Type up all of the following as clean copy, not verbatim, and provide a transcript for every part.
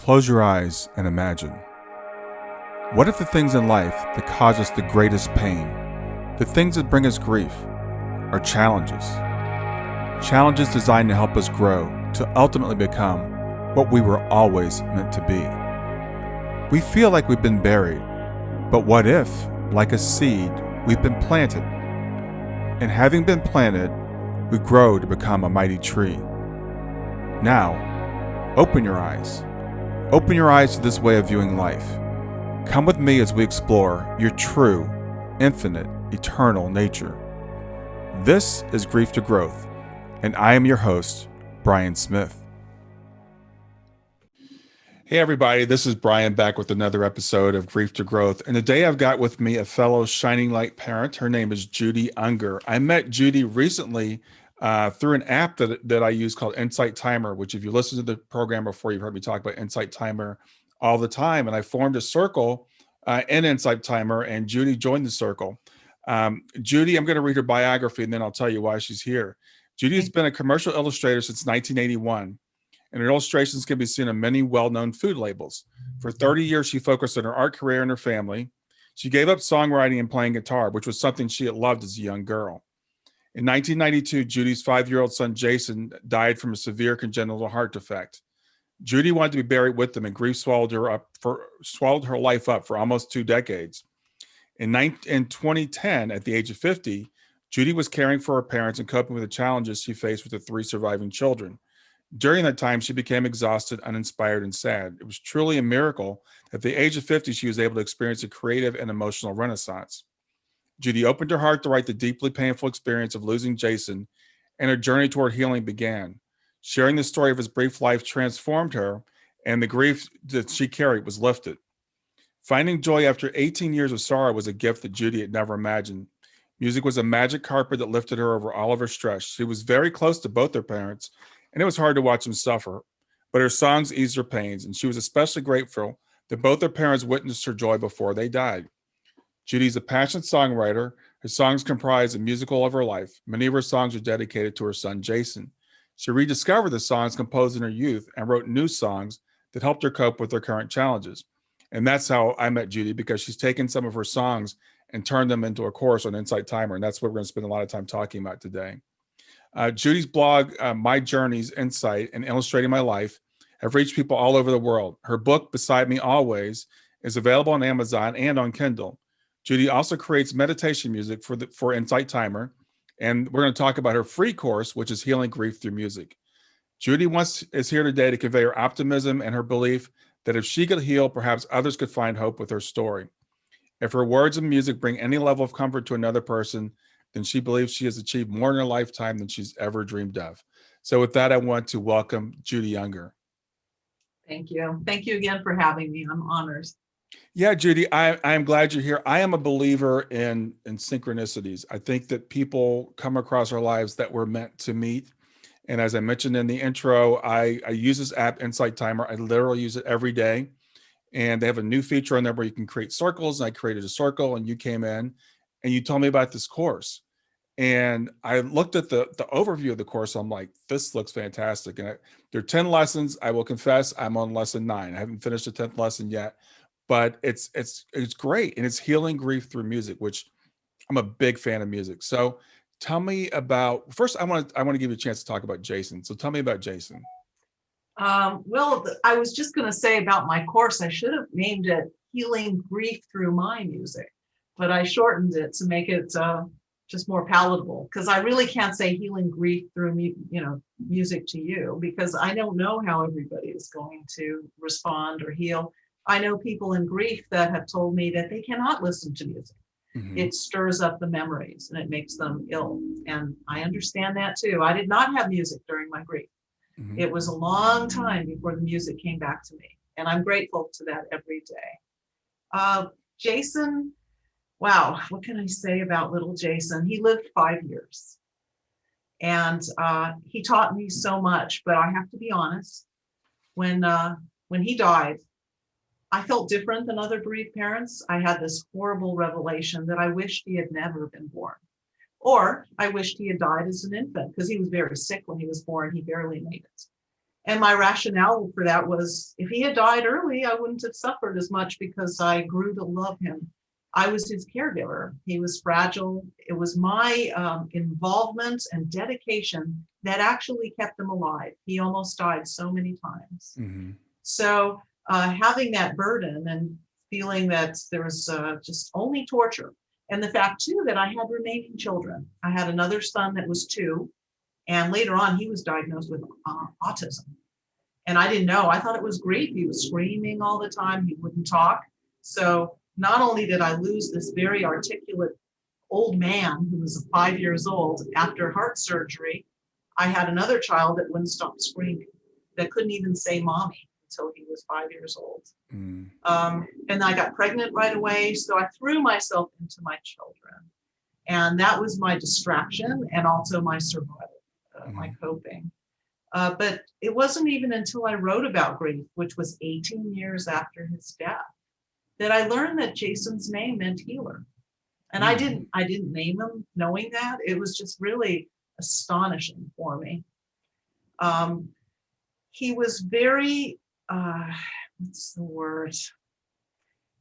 Close your eyes and imagine. What if the things in life that cause us the greatest pain, the things that bring us grief, are challenges? Challenges designed to help us grow, to ultimately become what we were always meant to be. We feel like we've been buried, but what if, like a seed, we've been planted? And having been planted, we grow to become a mighty tree. Now, open your eyes. Open your eyes to this way of viewing life. Come with me as we explore your true, infinite, eternal nature. This is Grief to Growth, and I am your host, Brian Smith. Hey everybody, this is Brian back with another episode of Grief to Growth. And today I've got with me a fellow Shining Light parent. Her name is Judy Unger. I met Judy recently through an app that I use called Insight Timer, which if you listen to the program before, you've heard me talk about Insight Timer all the time. And I formed a circle in Insight Timer, and Judy joined the circle. Judy, I'm going to read her biography, and then I'll tell you why she's here. Judy has been a commercial illustrator since 1981, and her illustrations can be seen on many well-known food labels. For 30 years, she focused on her art career and her family. She gave up songwriting and playing guitar, which was something she had loved as a young girl. In 1992, Judy's 5-year-old son, Jason, died from a severe congenital heart defect. Judy wanted to be buried with them, and grief swallowed her life up for almost 2 decades. In 2010, at the age of 50, Judy was caring for her parents and coping with the challenges she faced with the 3 surviving children. During that time, she became exhausted, uninspired, and sad. It was truly a miracle that at the age of 50, she was able to experience a creative and emotional renaissance. Judy opened her heart to write the deeply painful experience of losing Jason, and her journey toward healing began. Sharing the story of his brief life transformed her, and the grief that she carried was lifted. Finding joy after 18 years of sorrow was a gift that Judy had never imagined. Music was a magic carpet that lifted her over all of her stress. She was very close to both her parents, and it was hard to watch them suffer, but her songs eased her pains, and she was especially grateful that both her parents witnessed her joy before they died. Judy's a passionate songwriter. Her songs comprise a musical of her life. Many of her songs are dedicated to her son, Jason. She rediscovered the songs composed in her youth and wrote new songs that helped her cope with her current challenges. And that's how I met Judy, because she's taken some of her songs and turned them into a course on Insight Timer. And that's what we're going to spend a lot of time talking about today. Judy's blog, My Journeys, Insight, and Illustrating My Life have reached people all over the world. Her book, Beside Me Always, is available on Amazon and on Kindle. Judy also creates meditation music for Insight Timer, and we're going to talk about her free course, which is Healing Grief Through Music. Judy is here today to convey her optimism and her belief that if she could heal, perhaps others could find hope with her story. If her words and music bring any level of comfort to another person, then she believes she has achieved more in her lifetime than she's ever dreamed of. So with that, I want to welcome Judy Unger. Thank you. Thank you again for having me. I'm honored. Yeah, Judy, I am glad you're here. I am a believer in synchronicities. I think that people come across our lives that we're meant to meet. And as I mentioned in the intro, I use this app, Insight Timer. I literally use it every day. And they have a new feature on there where you can create circles. And I created a circle, and you came in and you told me about this course. And I looked at the overview of the course. I'm like, this looks fantastic. And there are 10 lessons. I will confess, I'm on lesson 9. I haven't finished the 10th lesson yet. But it's great, and it's healing grief through music, which I'm a big fan of music. So tell me about, first I want to give you a chance to talk about Jason. So tell me about Jason. Well, I was just going to say about my course, I should have named it Healing Grief Through My Music, but I shortened it to make it just more palatable, because I really can't say healing grief through music to you, because I don't know how everybody is going to respond or heal. I know people in grief that have told me that they cannot listen to music. Mm-hmm. It stirs up the memories and it makes them ill. And I understand that too. I did not have music during my grief. Mm-hmm. It was a long time before the music came back to me. And I'm grateful to that every day. Jason, wow, what can I say about little Jason? He lived 5 years. And he taught me so much, but I have to be honest, when he died, I felt different than other bereaved parents. I had this horrible revelation that I wished he had never been born. Or I wished he had died as an infant, because he was very sick when he was born. He barely made it. And my rationale for that was, if he had died early, I wouldn't have suffered as much because I grew to love him. I was his caregiver. He was fragile. It was my involvement and dedication that actually kept him alive. He almost died so many times. Mm-hmm. So having that burden and feeling that there was just only torture. And the fact, too, that I had remaining children. I had another son that was 2. And later on, he was diagnosed with autism. And I didn't know. I thought it was grief. He was screaming all the time. He wouldn't talk. So not only did I lose this very articulate old man who was 5 years old after heart surgery, I had another child that wouldn't stop screaming, that couldn't even say mommy until he was 5 years old. Mm. And I got pregnant right away. So I threw myself into my children. And that was my distraction and also my survival. My coping. But it wasn't even until I wrote about grief, which was 18 years after his death, that I learned that Jason's name meant healer. And I didn't name him knowing that. It was just really astonishing for me. He was very, what's the word?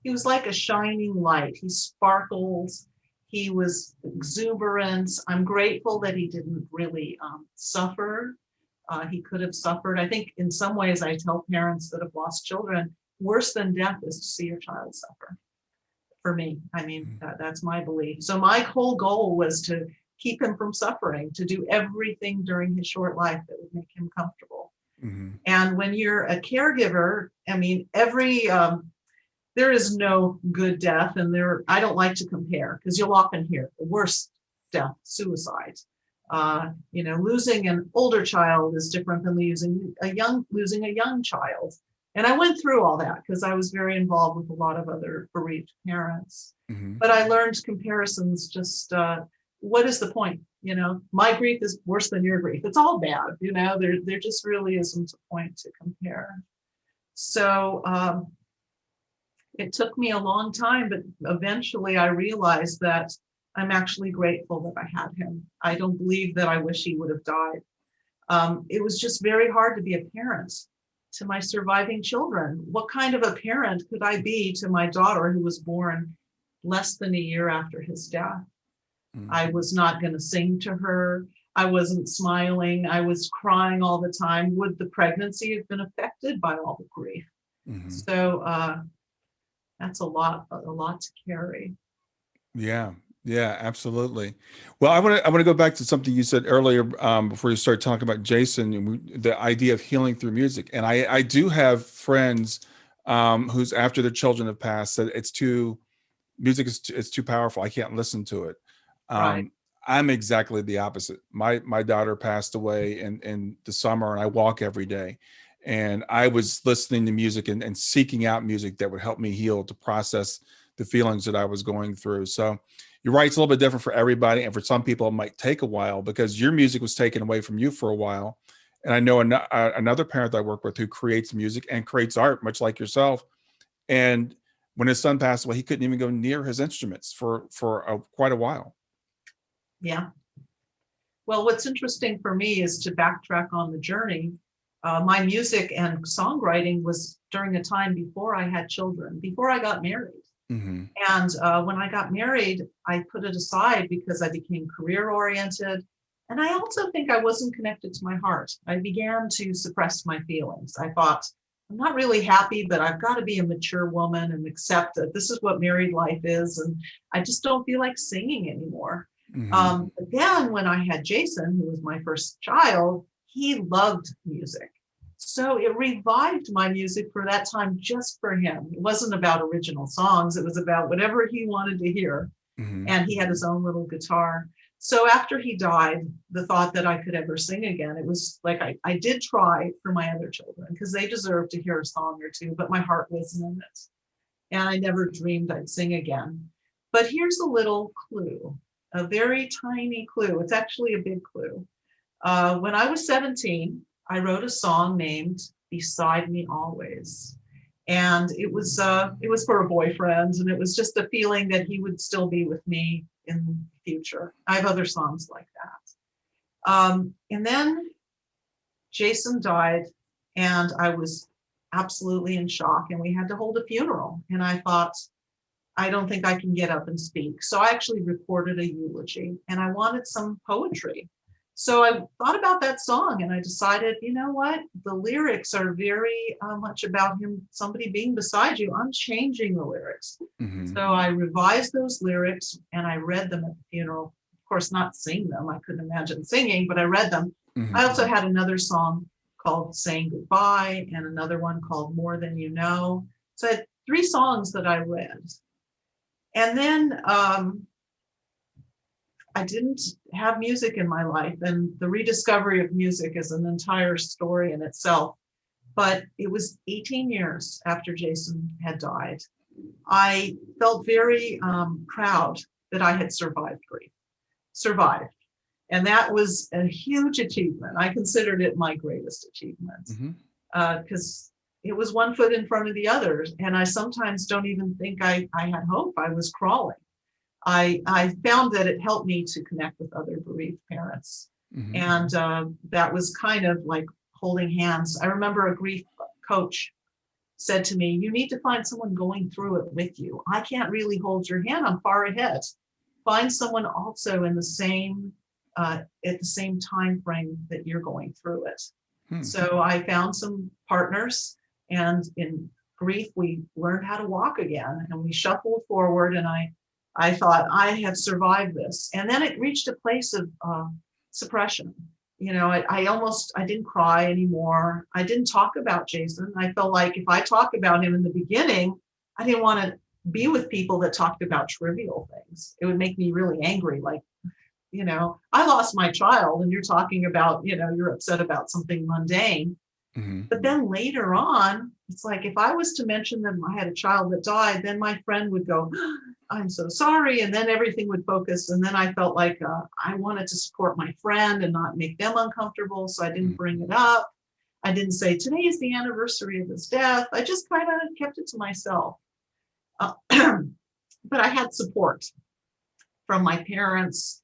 He was like a shining light. He sparkles. He was exuberant. I'm grateful that he didn't really suffer. He could have suffered. I think in some ways I tell parents that have lost children, worse than death is to see your child suffer. For me, I mean, that's my belief. So my whole goal was to keep him from suffering, to do everything during his short life that would make him comfortable. Mm-hmm. And when you're a caregiver, I mean, there is no good death, and I don't like to compare because you'll often hear the worst death, suicide. Losing an older child is different than losing a young child. And I went through all that because I was very involved with a lot of other bereaved parents. Mm-hmm. But I learned comparisons. Just what is the point? My grief is worse than your grief. It's all bad. There just really isn't a point to compare. So it took me a long time, but eventually I realized that I'm actually grateful that I had him. I don't believe that I wish he would have died. It was just very hard to be a parent to my surviving children. What kind of a parent could I be to my daughter who was born less than a year after his death? Mm-hmm. I was not going to sing to her. I wasn't smiling. I was crying all the time. Would the pregnancy have been affected by all the grief? Mm-hmm. So that's a lot to carry. Yeah, absolutely. Well, I want to go back to something you said earlier before you started talking about Jason, the idea of healing through music. And I do have friends who's after their children have passed said it's too powerful. I can't listen to it. Right. I'm exactly the opposite. My daughter passed away in the summer, and I walk every day. And I was listening to music and seeking out music that would help me heal, to process the feelings that I was going through. So you're right, it's a little bit different for everybody. And for some people, it might take a while because your music was taken away from you for a while. And I know another parent that I work with who creates music and creates art, much like yourself. And when his son passed away, he couldn't even go near his instruments for quite a while. Yeah. Well, what's interesting for me is to backtrack on the journey. My music and songwriting was during a time before I had children, before I got married. Mm-hmm. And when I got married, I put it aside because I became career oriented. And I also think I wasn't connected to my heart. I began to suppress my feelings. I thought, I'm not really happy, but I've got to be a mature woman and accept that this is what married life is. And I just don't feel like singing anymore. Mm-hmm. But then when I had Jason, who was my first child, he loved music. So it revived my music for that time just for him. It wasn't about original songs. It was about whatever he wanted to hear. Mm-hmm. And he had his own little guitar. So after he died, the thought that I could ever sing again, it was like I did try for my other children because they deserved to hear a song or two, but my heart wasn't in it. And I never dreamed I'd sing again. But here's a little clue, a very tiny clue. It's actually a big clue. When I was 17, I wrote a song named Beside Me Always. And it was for a boyfriend, and it was just a feeling that he would still be with me in the future. I have other songs like that. And then Jason died And I was absolutely in shock. And we had to hold a funeral. And I thought, I don't think I can get up and speak. So I actually recorded a eulogy and I wanted some poetry. So I thought about that song and I decided, you know what? The lyrics are very much about him, somebody being beside you. I'm changing the lyrics. So I revised those lyrics and I read them at the funeral. Of course, not sing them. I couldn't imagine singing, but I read them. I also had another song called Saying Goodbye and another one called More Than You Know. So I had 3 songs that I read. And then I didn't have music in my life, and the rediscovery of music is an entire story in itself. But it was 18 years after Jason had died. I felt very proud that I had survived grief, And that was a huge achievement. I considered it my greatest achievement because it was one foot in front of the others. And I sometimes don't even think I had hope. I was crawling. I found that it helped me to connect with other bereaved parents. And that was kind of like holding hands. I remember a grief coach said to me, you need to find someone going through it with you. I can't really hold your hand. I'm far ahead. Find someone also in the same at the same time frame that you're going through it. So I found some partners, and in grief, we learned how to walk again, and we shuffled forward. And I thought, I have survived this. And then it reached a place of suppression. You know, I didn't cry anymore. I didn't talk about Jason. I felt like if I talked about him in the beginning, I didn't want to be with people that talked about trivial things. It would make me really angry. Like, you know, I lost my child and you're talking about, you know, you're upset about something mundane. But then later on, it's like, if I was to mention that I had a child that died, then my friend would go, I'm so sorry. And then everything would focus. And then I felt like I wanted to support my friend and not make them uncomfortable. So I didn't bring it up. I didn't say, today is the anniversary of his death. I just kind of kept it to myself. But I had support from my parents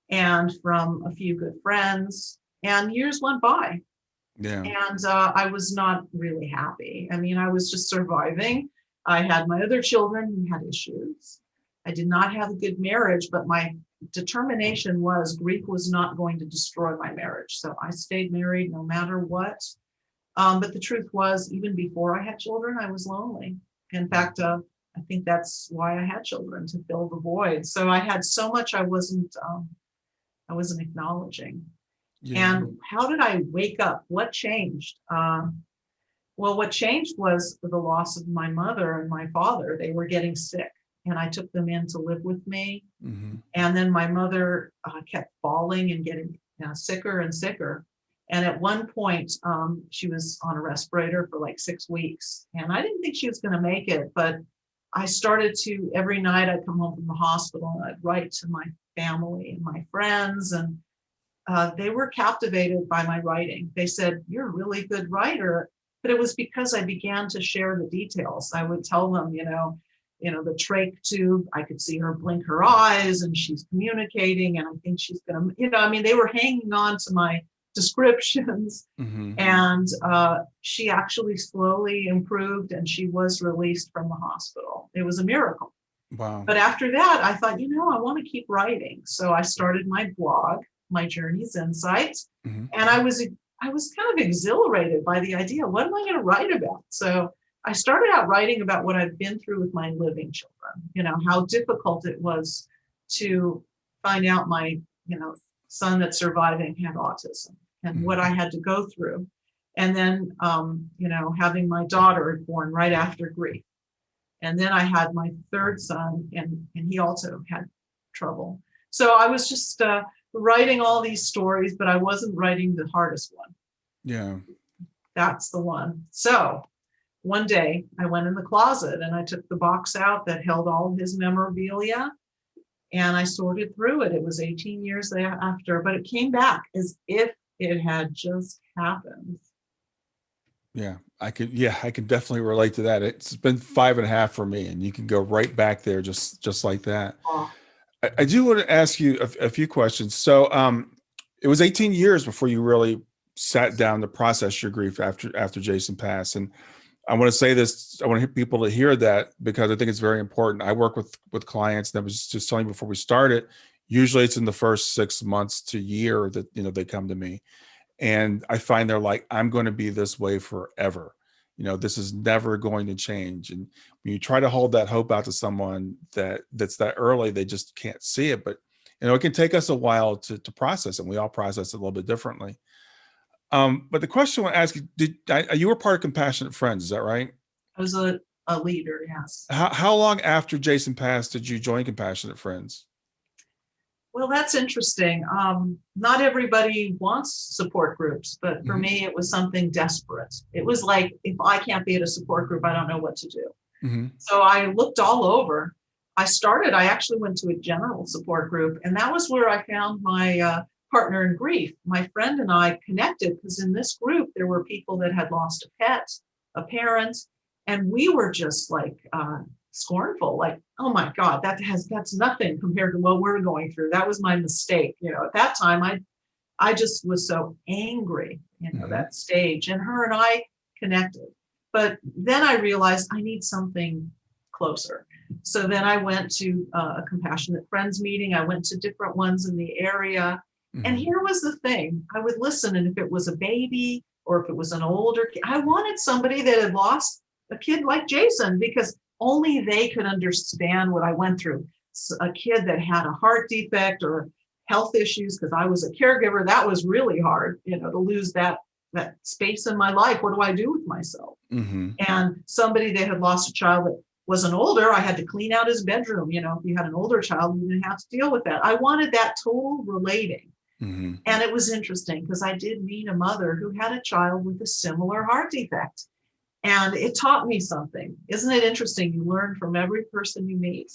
and from a few good friends. And years went by. Yeah. And I was not really happy. I mean, I was just surviving. I had my other children who had issues. I did not have a good marriage, but my determination was grief was not going to destroy my marriage. So I stayed married no matter what. But the truth was, even before I had children, I was lonely. In fact, I think that's why I had children, to fill the void. So I had so much I wasn't acknowledging. Yeah. And how did I wake up? What changed? Well, what changed was the loss of my mother and my father. They were getting sick, and I took them in to live with me. And then my mother kept falling and getting sicker and sicker. And at one point, she was on a respirator for like 6 weeks. And I didn't think she was going to make it, but I started to, every night I'd come home from the hospital and I'd write to my family and my friends, and they were captivated by my writing. They said, you're a really good writer. But it was because I began to share the details. I would tell them, you know, the trach tube, I could see her blink her eyes and she's communicating, and I think she's going to, they were hanging on to my descriptions. And she actually slowly improved and she was released from the hospital. It was a miracle. Wow. But after that, I thought, I want to keep writing. So I started my blog, My Journey's Insights. And I was kind of exhilarated by the idea, what am I going to write about? So I started out writing about what I've been through with my living children, how difficult it was to find out my, son that's surviving had autism and what I had to go through. And then, having my daughter born right after grief. And then I had my third son, and he also had trouble. So I was just writing all these stories, but I wasn't writing the hardest one. Yeah. That's the one. So one day I went in the closet and I took the box out that held all his memorabilia, and I sorted through it. It was 18 years after, but it came back as if it had just happened. Yeah, I could definitely relate to that. It's been 5.5 for me, and you can go right back there just like that. Oh. I do want to ask you a few questions. So it was 18 years before you really sat down to process your grief after Jason passed. And I want to say this, I want people to hear that because I think it's very important. I work with clients, and I was just telling you before we started, usually it's in the first 6 months to year that, they come to me. And I find they're like, I'm going to be this way forever. This is never going to change. And when you try to hold that hope out to someone that's that early, they just can't see it. But, it can take us a while to process, and we all process it a little bit differently. But the question I want to ask you, you were part of Compassionate Friends, is that right? I was a leader, yes. How long after Jason passed did you join Compassionate Friends? Well, that's interesting. Not everybody wants support groups, but for me, it was something desperate. It was like, if I can't be at a support group, I don't know what to do. So I looked all over. I actually went to a general support group, and that was where I found my partner in grief. My friend and I connected because in this group, there were people that had lost a pet, a parent, and we were just like, scornful, like, oh my God, that's nothing compared to what we're going through. That was my mistake. At that time, I just was so angry, that stage, and her and I connected. But then I realized I need something closer. So then I went to a Compassionate Friends meeting. I went to different ones in the area. And here was the thing. I would listen, and if it was a baby or if it was an older kid, I wanted somebody that had lost a kid like Jason, because only they could understand what I went through. A kid that had a heart defect or health issues, because I was a caregiver, that was really hard, to lose that space in my life. What do I do with myself? And somebody that had lost a child that wasn't older, I had to clean out his bedroom. If you had an older child, you didn't have to deal with that. I wanted that total relating. And it was interesting because I did meet a mother who had a child with a similar heart defect. And it taught me something. Isn't it interesting? You learn from every person you meet.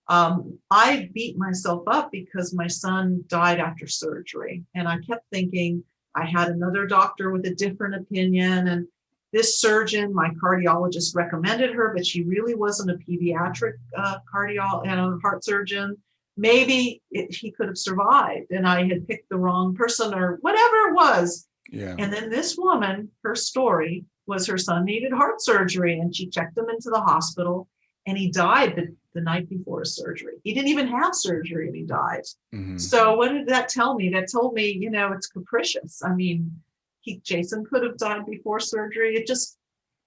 I beat myself up because my son died after surgery. And I kept thinking I had another doctor with a different opinion. And this surgeon, my cardiologist, recommended her, but she really wasn't a pediatric heart surgeon. Maybe he could have survived, and I had picked the wrong person or whatever it was. Yeah. And then this woman, her story was her son needed heart surgery, and she checked him into the hospital, and he died the night before his surgery. He didn't even have surgery, and he died. So what did that tell me? That told me, it's capricious. I mean, Jason could have died before surgery. It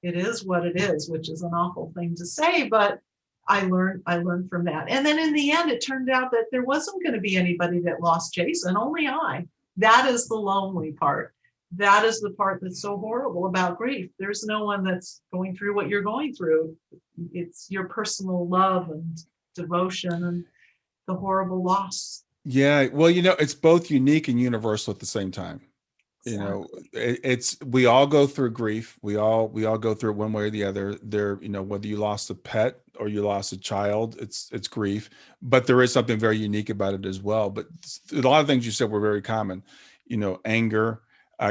is what it is, which is an awful thing to say, but I learned from that. And then in the end, it turned out that there wasn't going to be anybody that lost Jason, only I. That is the lonely part. That is the part that's so horrible about grief. There's no one that's going through what you're going through. It's your personal love and devotion and the horrible loss. Yeah. Well, it's both unique and universal at the same time. We all go through grief. We all go through it one way or the other. Whether you lost a pet or you lost a child, it's grief, but there is something very unique about it as well. But a lot of things you said were very common, anger,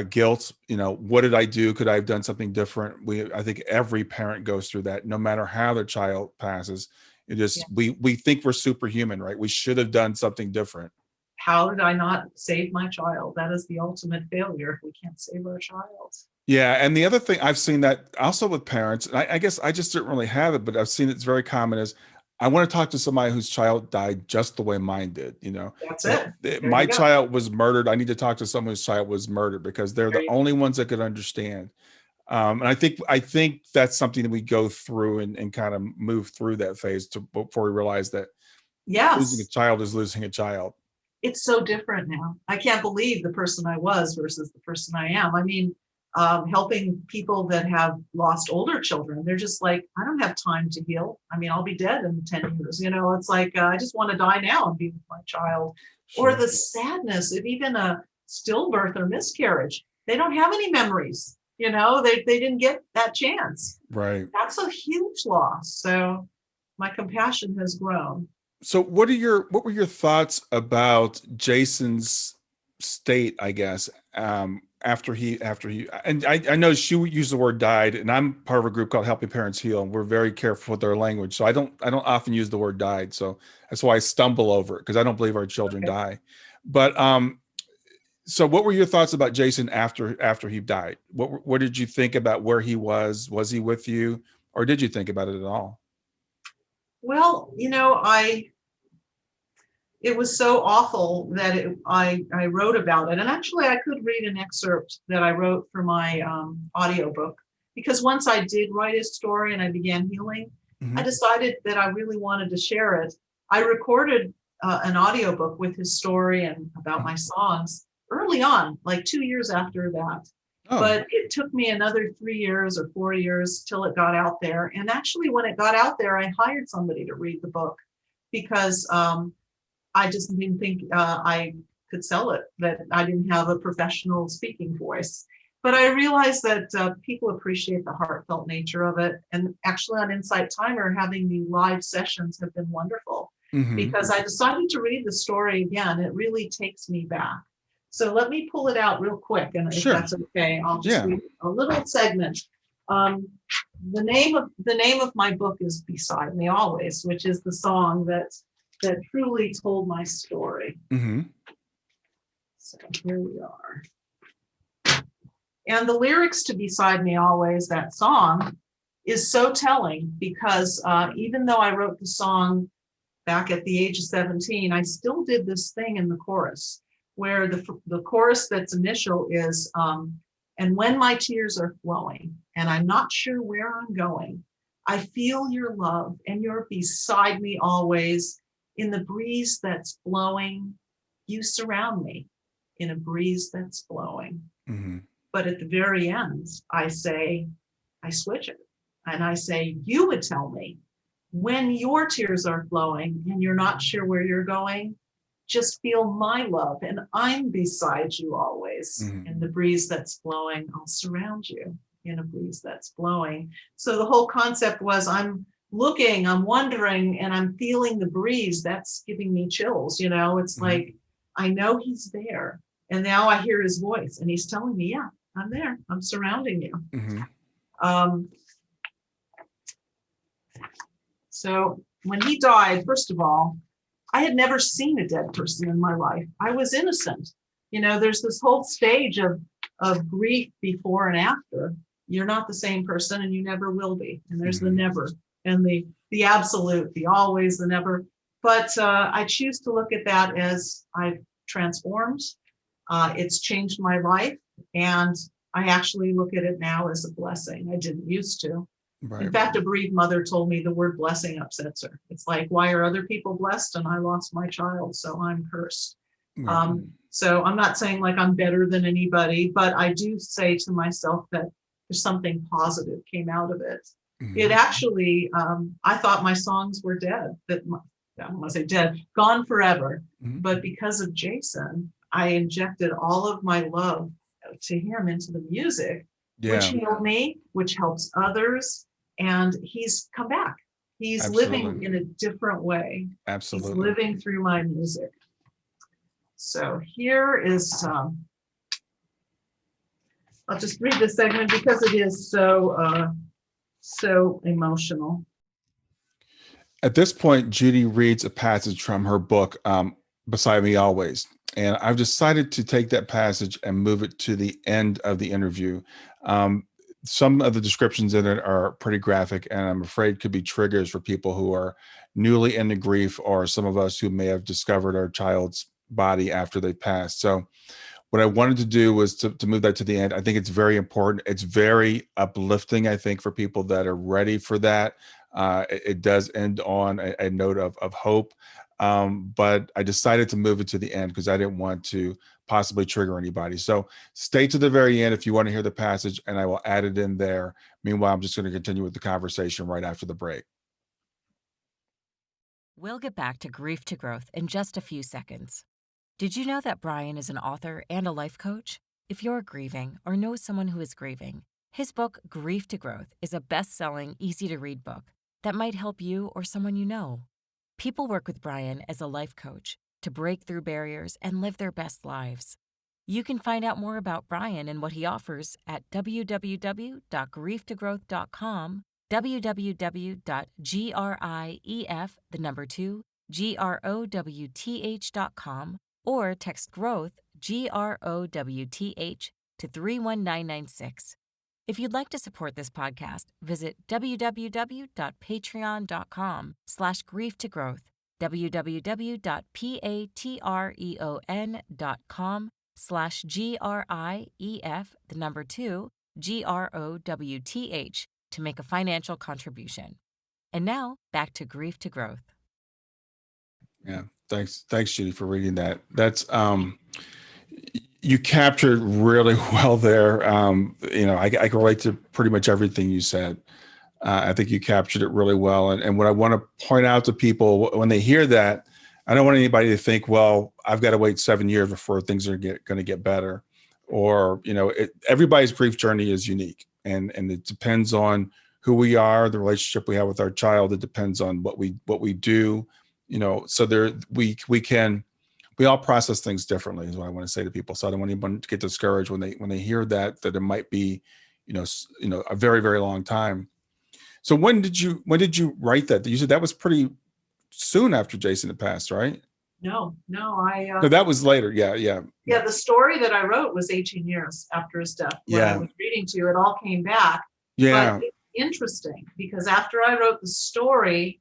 guilt, what did I do? Could I have done something different? I think every parent goes through that, no matter how their child passes. We think we're superhuman, right? We should have done something different. How did I not save my child? That is the ultimate failure if we can't save our child. Yeah. And the other thing I've seen that also with parents, and I guess I just didn't really have it, but I've seen it's very common, is I want to talk to somebody whose child died just the way mine did. That's it. My child was murdered. I need to talk to someone whose child was murdered because they're the only ones that could understand. And I think that's something that we go through and kind of move through that phase before we realize that losing a child is losing a child. It's so different now. I can't believe the person I was versus the person I am. I mean, helping people that have lost older children, they're just like, I don't have time to heal. I mean, I'll be dead in 10 years. It's like, I just want to die now and be with my child. Sure. Or the sadness of even a stillbirth or miscarriage. They don't have any memories. They didn't get that chance. Right. That's a huge loss. So my compassion has grown. So what were your thoughts about Jason's state, I guess, after he, and I know she used the word died, and I'm part of a group called Helping Parents Heal, and we're very careful with our language. So I don't often use the word died. So that's why I stumble over it, because I don't believe our children die. But So what were your thoughts about Jason after he died? What did you think about where he was? Was he with you, or did you think about it at all? Well, it was so awful that I wrote about it. And actually, I could read an excerpt that I wrote for my audiobook, because once I did write his story and I began healing, I Mm-hmm. decided that I really wanted to share it. I recorded an audiobook with his story and about my songs early on, like 2 years after that. Oh, But it took me another 3 years or 4 years till it got out there. And actually, when it got out there, I hired somebody to read the book because I just didn't think I could sell it, that I didn't have a professional speaking voice. But I realized that people appreciate the heartfelt nature of it. And actually, on Insight Timer, having the live sessions have been wonderful, mm-hmm. because I decided to read the story again. It really takes me back. So let me pull it out real quick. And if Sure. that's okay, I'll just Yeah. read a little segment. Um, the name of my book is Beside Me Always, which is the song that truly told my story. Mm-hmm. So here we are. And the lyrics to Beside Me Always, that song, is so telling, because even though I wrote the song back at the age of 17, I still did this thing in the chorus, where the chorus that's initial is, and when my tears are flowing and I'm not sure where I'm going, I feel your love and you're beside me always. In the breeze that's blowing, you surround me in a breeze that's blowing. Mm-hmm. But at the very end, I switch it. And I say, you would tell me, when your tears are flowing and you're not sure where you're going, just feel my love and I'm beside you always. Mm-hmm. In the breeze that's blowing, I'll surround you in a breeze that's blowing. So the whole concept was, I'm looking, I'm wondering, and I'm feeling the breeze. That's giving me chills. It's Mm-hmm. like, I know he's there. And now I hear his voice and he's telling me, yeah, I'm there. I'm surrounding you. Mm-hmm. So when he died, first of all, I had never seen a dead person in my life. I was innocent. There's this whole stage of grief before and after. You're not the same person and you never will be. And there's Mm-hmm. the never and the absolute, the always, the never. But I choose to look at that as I've transformed. It's changed my life. And I actually look at it now as a blessing. I didn't used to. Right. In fact, a bereaved mother told me the word blessing upsets her. It's like, why are other people blessed and I lost my child, so I'm cursed? Right. So I'm not saying like I'm better than anybody, but I do say to myself that there's something positive came out of it. Mm-hmm. It actually, I thought my songs were dead, I don't want to say dead, gone forever. Mm-hmm. But because of Jason, I injected all of my love to him into the music, which healed me, which helps others. And he's come back. He's Absolutely. living in a different way. Absolutely. He's living through my music. So here is, I'll just read this segment because it is so emotional. At this point, Judy reads a passage from her book, Beside Me Always. And I've decided to take that passage and move it to the end of the interview. Some of the descriptions in it are pretty graphic, and I'm afraid could be triggers for people who are newly into grief, or some of us who may have discovered our child's body after they passed. So what I wanted to do was to move that to the end. I think it's very important. It's very uplifting, I think, for people that are ready for that. It does end on a note of hope. But I decided to move it to the end because I didn't want to possibly trigger anybody. So stay to the very end if you want to hear the passage, and I will add it in there. Meanwhile, I'm just going to continue with the conversation right after the break. We'll get back to Grief to Growth in just a few seconds. Did you know that Brian is an author and a life coach? If you're grieving or know someone who is grieving, his book, Grief to Growth, is a best-selling, easy-to-read book that might help you or someone you know. People work with Brian as a life coach to break through barriers and live their best lives. You can find out more about Brian and what he offers at www.grieftogrowth.com, www.growth.com, or text growth GROWTH to 31996. If you'd like to support this podcast, visit www.patreon.com/grief-to-growth, www.patreon.com/GRIEF2GROWTH to make a financial contribution. And now back to Grief to Growth. Yeah. Thanks, Judy, for reading that. That's you captured really well there. I can relate to pretty much everything you said. I think you captured it really well. And what I want to point out to people when they hear that, I don't want anybody to think, well, I've got to wait 7 years before things are going to get better. Or, everybody's grief journey is unique, and it depends on who we are, the relationship we have with our child. It depends on what we do, so we all process things differently is what I want to say to people. So I don't want anyone to get discouraged when they hear that it might be, a very, very long time. So when did you write that? You said that was pretty soon after Jason had passed, right? No, No, that was later. Yeah. Yeah, the story that I wrote was 18 years after his death. When I was reading to you, it all came back. Yeah. But it's interesting because after I wrote the story,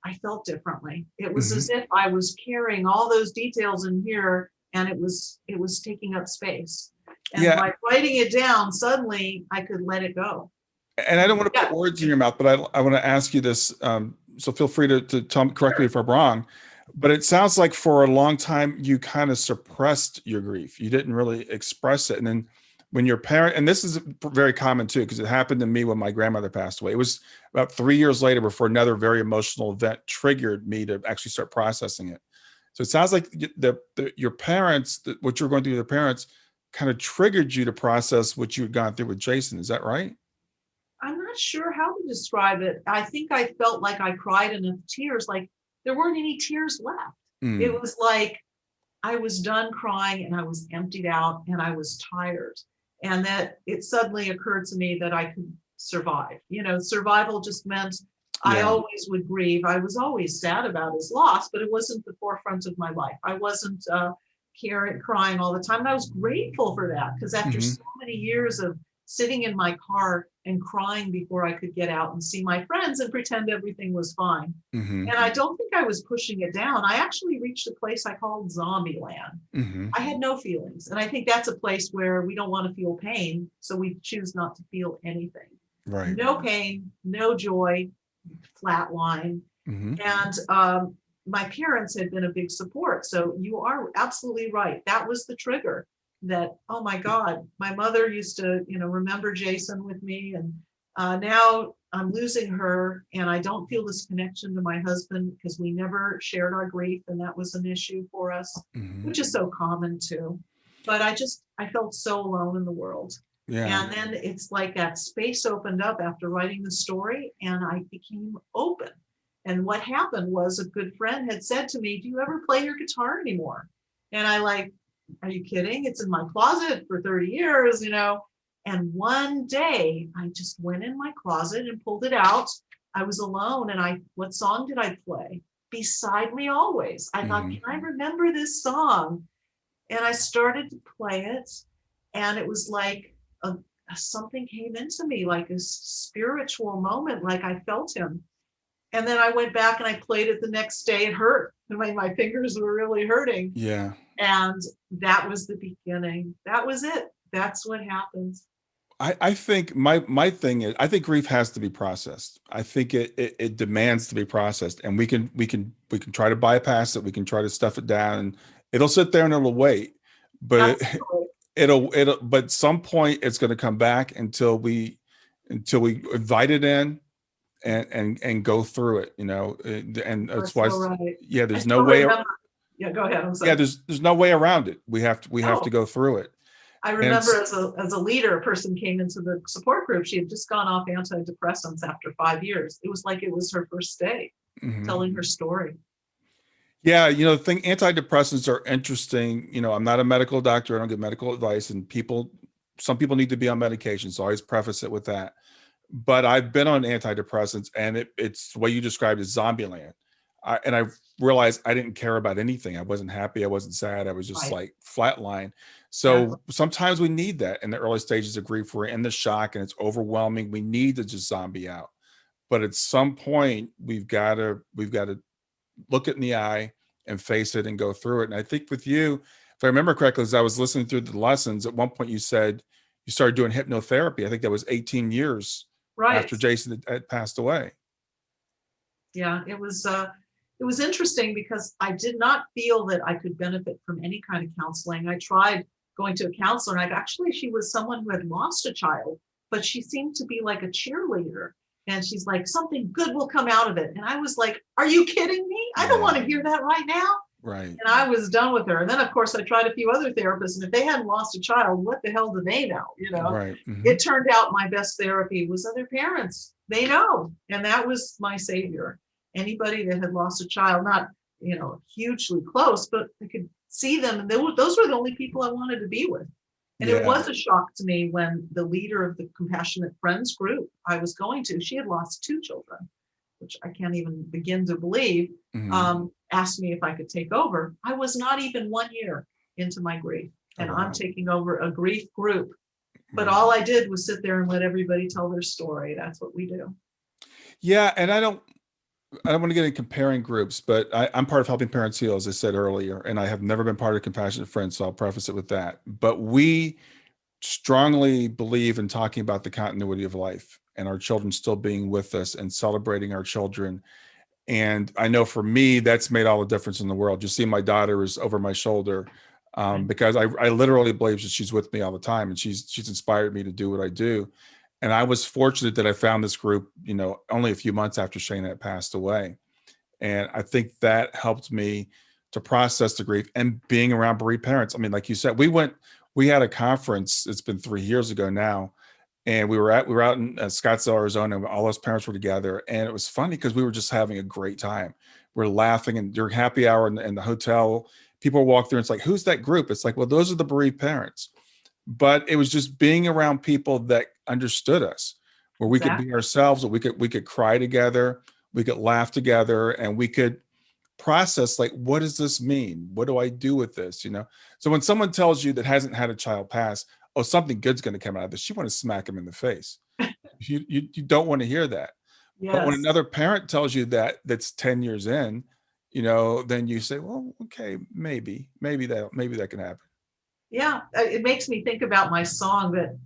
I felt differently. It was as if I was carrying all those details in here, and it was taking up space. And by writing it down, suddenly I could let it go. And I don't want to put words in your mouth, but I want to ask you this. So feel free to correct me if I'm wrong. But it sounds like for a long time you kind of suppressed your grief. You didn't really express it, and then when your parent, and this is very common too, because it happened to me when my grandmother passed away. It was about 3 years later before another very emotional event triggered me to actually start processing it. So it sounds like your parents, what you were going through with your parents, kind of triggered you to process what you had gone through with Jason. Is that right? I'm not sure how to describe it. I think I felt like I cried enough tears, like there weren't any tears left. It was like I was done crying and I was emptied out and I was tired. And that it suddenly occurred to me that I could survive. Survival just meant I always would grieve. I was always sad about his loss, but it wasn't the forefront of my life. I wasn't crying all the time. And I was grateful for that because after so many years of sitting in my car and crying before I could get out and see my friends and pretend everything was fine. And I don't think I was pushing it down. I actually reached a place I called zombie land. I had no feelings. And I think that's a place where we don't want to feel pain. So we choose not to feel anything. Right. No pain, no joy, flat line. And my parents had been a big support. So you are absolutely right. That was the trigger. That, oh my God, my mother used to, remember Jason with me. And now I'm losing her and I don't feel this connection to my husband because we never shared our grief. And that was an issue for us, which is so common too. But I felt so alone in the world. Yeah. And then it's like that space opened up after writing the story and I became open. And what happened was a good friend had said to me, do you ever play your guitar anymore? And are you kidding? It's in my closet for 30 years, And one day I just went in my closet and pulled it out. I was alone and what song did I play? Beside Me Always. I thought, can I remember this song? And I started to play it and it was like something came into me, like a spiritual moment, like I felt him. And then I went back and I played it the next day. It hurt. My fingers were really hurting. Yeah. And that was the beginning. That was it. That's what happened. I think my thing is, I think grief has to be processed. I think it demands to be processed, and we can try to bypass it. We can try to stuff it down, and it'll sit there and it'll wait. But it'll but some point it's going to come back until we invite it in and go through it. And that's why. So right. Yeah, there's no way. Yeah, go ahead. I'm sorry. Yeah, there's no way around it. We have to go through it. I remember as a leader, a person came into the support group. She had just gone off antidepressants after 5 years. It was like it was her first day telling her story. Yeah, the thing, antidepressants are interesting. I'm not a medical doctor. I don't give medical advice, and some people need to be on medication. So I always preface it with that. But I've been on antidepressants, and it's the way you described it, zombie land. I realized I didn't care about anything. I wasn't happy. I wasn't sad. I was just Right. like flatline. Exactly. So sometimes we need that in the early stages of grief. We're in the shock and it's overwhelming. We need to just zombie out. But at some point, we've got to look it in the eye and face it and go through it. And I think with you, if I remember correctly, as I was listening through the lessons, at one point you said you started doing hypnotherapy. I think that was 18 years Right. after Jason had passed away. Yeah, it was interesting because I did not feel that I could benefit from any kind of counseling. I tried going to a counselor, and she was someone who had lost a child, but she seemed to be like a cheerleader. And she's like, something good will come out of it. And I was like, are you kidding me? I don't want to hear that right now. Right. And I was done with her. And then, of course, I tried a few other therapists. And if they hadn't lost a child, what the hell do they know? Right. It turned out my best therapy was other parents. They know. And that was my savior. Anybody that had lost a child, not, hugely close, but I could see them. And those were the only people I wanted to be with. And it was a shock to me when the leader of the Compassionate Friends group I was going to, she had lost 2 children, which I can't even begin to believe, asked me if I could take over. I was not even 1 year into my grief, and I'm taking over a grief group. But all I did was sit there and let everybody tell their story. That's what we do. Yeah, and I don't want to get into comparing groups, but I'm part of Helping Parents Heal, as I said earlier, and I have never been part of Compassionate Friends, so I'll preface it with that. But we strongly believe in talking about the continuity of life and our children still being with us and celebrating our children. And I know for me, that's made all the difference in the world. You see, my daughter is over my shoulder because I literally believe that she's with me all the time, and she's inspired me to do what I do. And I was fortunate that I found this group, only a few months after Shayna had passed away. And I think that helped me to process the grief and being around bereaved parents. I mean, like you said, we had a conference, it's been 3 years ago now. And we were out in Scottsdale, Arizona, and all those parents were together. And it was funny because we were just having a great time. We're laughing, and during happy hour in the hotel, people walk through and it's like, who's that group? It's like, well, those are the bereaved parents. But it was just being around people that understood us, where we could be ourselves, we could cry together, we could laugh together, and we could process, like, what does this mean? What do I do with this? So when someone tells you that hasn't had a child pass, oh, something good's going to come out of this, you want to smack them in the face. You don't want to hear that. Yes. But when another parent tells you that's 10 years in, then you say, well, okay, maybe that can happen. Yeah, it makes me think about my song that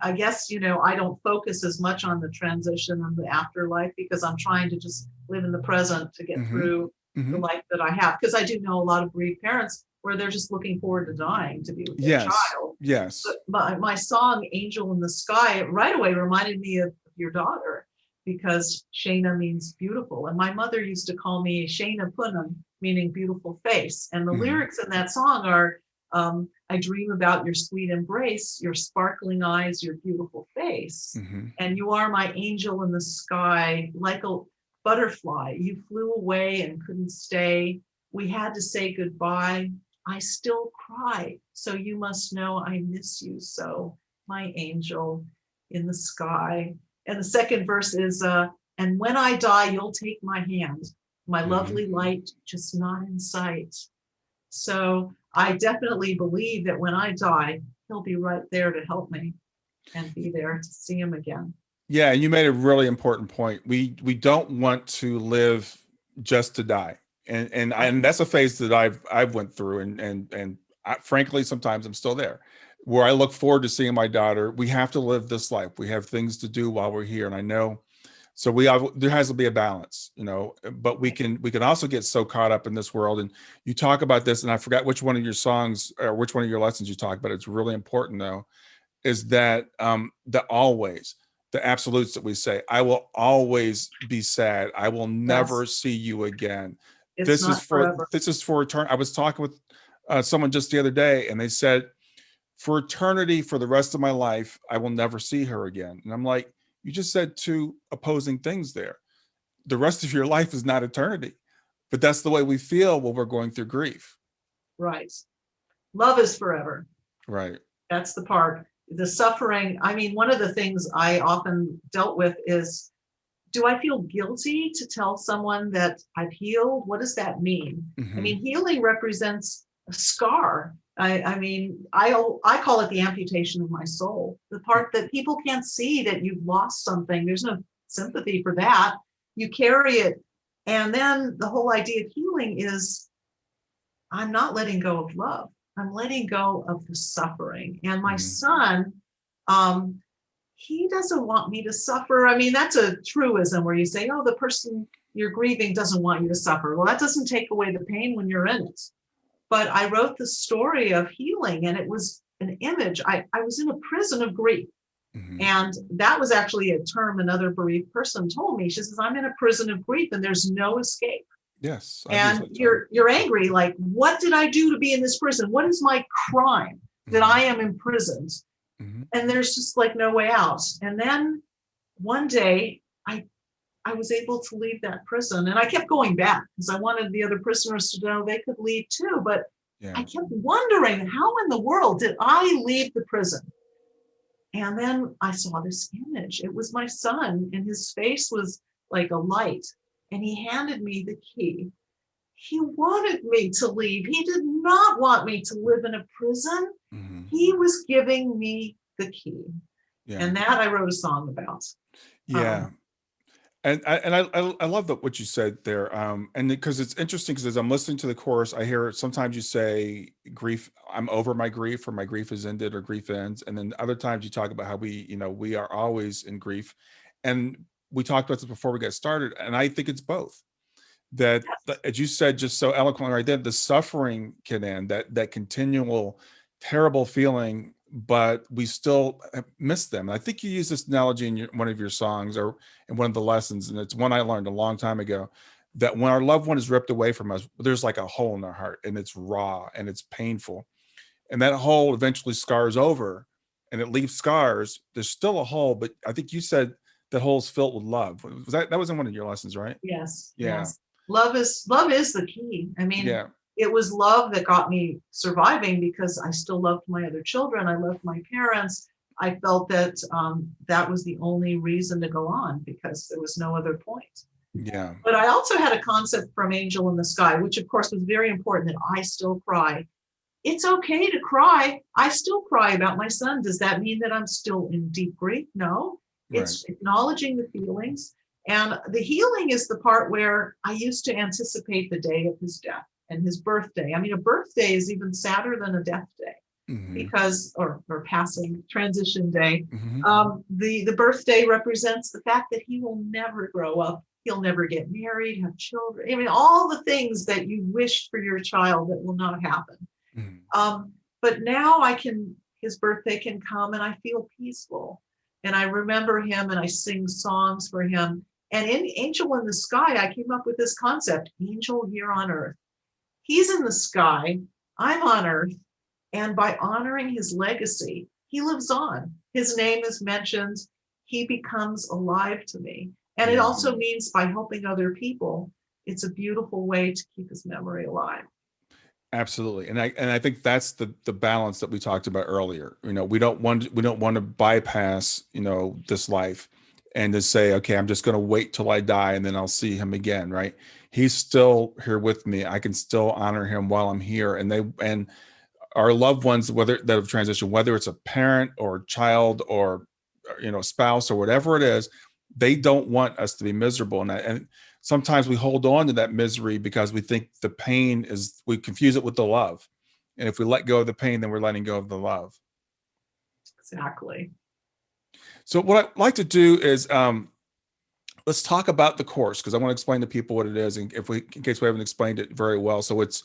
I guess, I don't focus as much on the transition and the afterlife because I'm trying to just live in the present to get through the life that I have. Because I do know a lot of bereaved parents where they're just looking forward to dying to be with their child. Yes. But my song, Angel in the Sky, right away reminded me of your daughter because Shayna means beautiful. And my mother used to call me Shayna Punam, meaning beautiful face. And the lyrics in that song are, I dream about your sweet embrace, your sparkling eyes, your beautiful face. And you are my angel in the sky, like a butterfly. You flew away and couldn't stay. We had to say goodbye. I still cry. So you must know I miss you so, my angel in the sky. And the second verse is, and when I die, you'll take my hand, my lovely light, just not in sight. So I definitely believe that when I die, he'll be right there to help me and be there to see him again. Yeah, and you made a really important point. We don't want to live just to die, and that's a phase that I've went through, and frankly, sometimes I'm still there, where I look forward to seeing my daughter. We have to live this life. We have things to do while we're here, and I know. So there has to be a balance, but we can also get so caught up in this world. And you talk about this, and I forgot which one of your songs or which one of your lessons you talk about. It's really important though, is that the absolutes that we say, I will always be sad. I will never see you again. This is for eternity. I was talking with someone just the other day, and they said, for eternity, for the rest of my life, I will never see her again. And I'm like, you just said 2 opposing things there. The rest of your life is not eternity, but that's the way we feel when we're going through grief. Right. Love is forever. Right. That's the part. The suffering. I mean, one of the things I often dealt with is do I feel guilty to tell someone that I've healed? What does that mean? I mean, healing represents a scar. I mean, I call it the amputation of my soul, the part that people can't see that you've lost something. There's no sympathy for that. You carry it. And then the whole idea of healing is I'm not letting go of love. I'm letting go of the suffering. And my son, he doesn't want me to suffer. I mean, that's a truism where you say, oh, the person you're grieving doesn't want you to suffer. Well, that doesn't take away the pain when you're in it. But I wrote the story of healing, and it was an image. I was in a prison of grief. And that was actually a term another bereaved person told me. She says, I'm in a prison of grief and there's no escape. Yes. And you're angry. Like, what did I do to be in this prison? What is my crime that I am imprisoned? And there's just like no way out. And then one day I was able to leave that prison, and I kept going back because I wanted the other prisoners to know they could leave too. But I kept wondering, how in the world did I leave the prison? And then I saw this image. It was my son, and his face was like a light, and he handed me the key. He wanted me to leave. He did not want me to live in a prison. He was giving me the key. And that I wrote a song about. And I love what you said there. And because it's interesting, because as I'm listening to the chorus, I hear sometimes you say grief, I'm over my grief, or my grief is ended, or grief ends. And then other times you talk about how we are always in grief. And we talked about this before we got started. And I think it's both. That, as you said just so eloquently right there, the suffering can end, that continual terrible feeling, but we still miss them. And I think you use this analogy in one of your songs, or in one of the lessons, and it's one I learned a long time ago, that when our loved one is ripped away from us, there's like a hole in our heart, and it's raw and it's painful. And that hole eventually scars over, and it leaves scars. There's still a hole, but I think you said that hole's filled with love. That was in one of your lessons, right? Yes. Yeah. Yes. Love is the key. I mean, it was love that got me surviving, because I still loved my other children. I loved my parents. I felt that that was the only reason to go on, because there was no other point. Yeah. But I also had a concept from Angel in the Sky, which of course was very important, that I still cry. It's okay to cry. I still cry about my son. Does that mean that I'm still in deep grief? No. It's acknowledging the feelings. And the healing is the part where I used to anticipate the day of his death and his birthday. I mean, a birthday is even sadder than a death day, because, or passing, transition day. The birthday represents the fact that he will never grow up. He'll never get married, have children. I mean, all the things that you wish for your child that will not happen. But now his birthday can come, and I feel peaceful. And I remember him, and I sing songs for him. And in Angel in the Sky, I came up with this concept, angel here on earth. He's in the sky, I'm on earth. And by honoring his legacy, he lives on. His name is mentioned. He becomes alive to me. And it also means by helping other people, it's a beautiful way to keep his memory alive. Absolutely. And I think that's the balance that we talked about earlier. We don't want to bypass, this life and to say, okay, I'm just going to wait till I die and then I'll see him again. Right. He's still here with me. I can still honor him while I'm here. And our loved ones, whether that have transitioned, whether it's a parent or child or, spouse or whatever it is, they don't want us to be miserable. And sometimes we hold on to that misery because we think the pain we confuse it with the love. And if we let go of the pain, then we're letting go of the love. Exactly. So what I'd like to do is, let's talk about the course, because I want to explain to people what it is, and in case we haven't explained it very well. So it's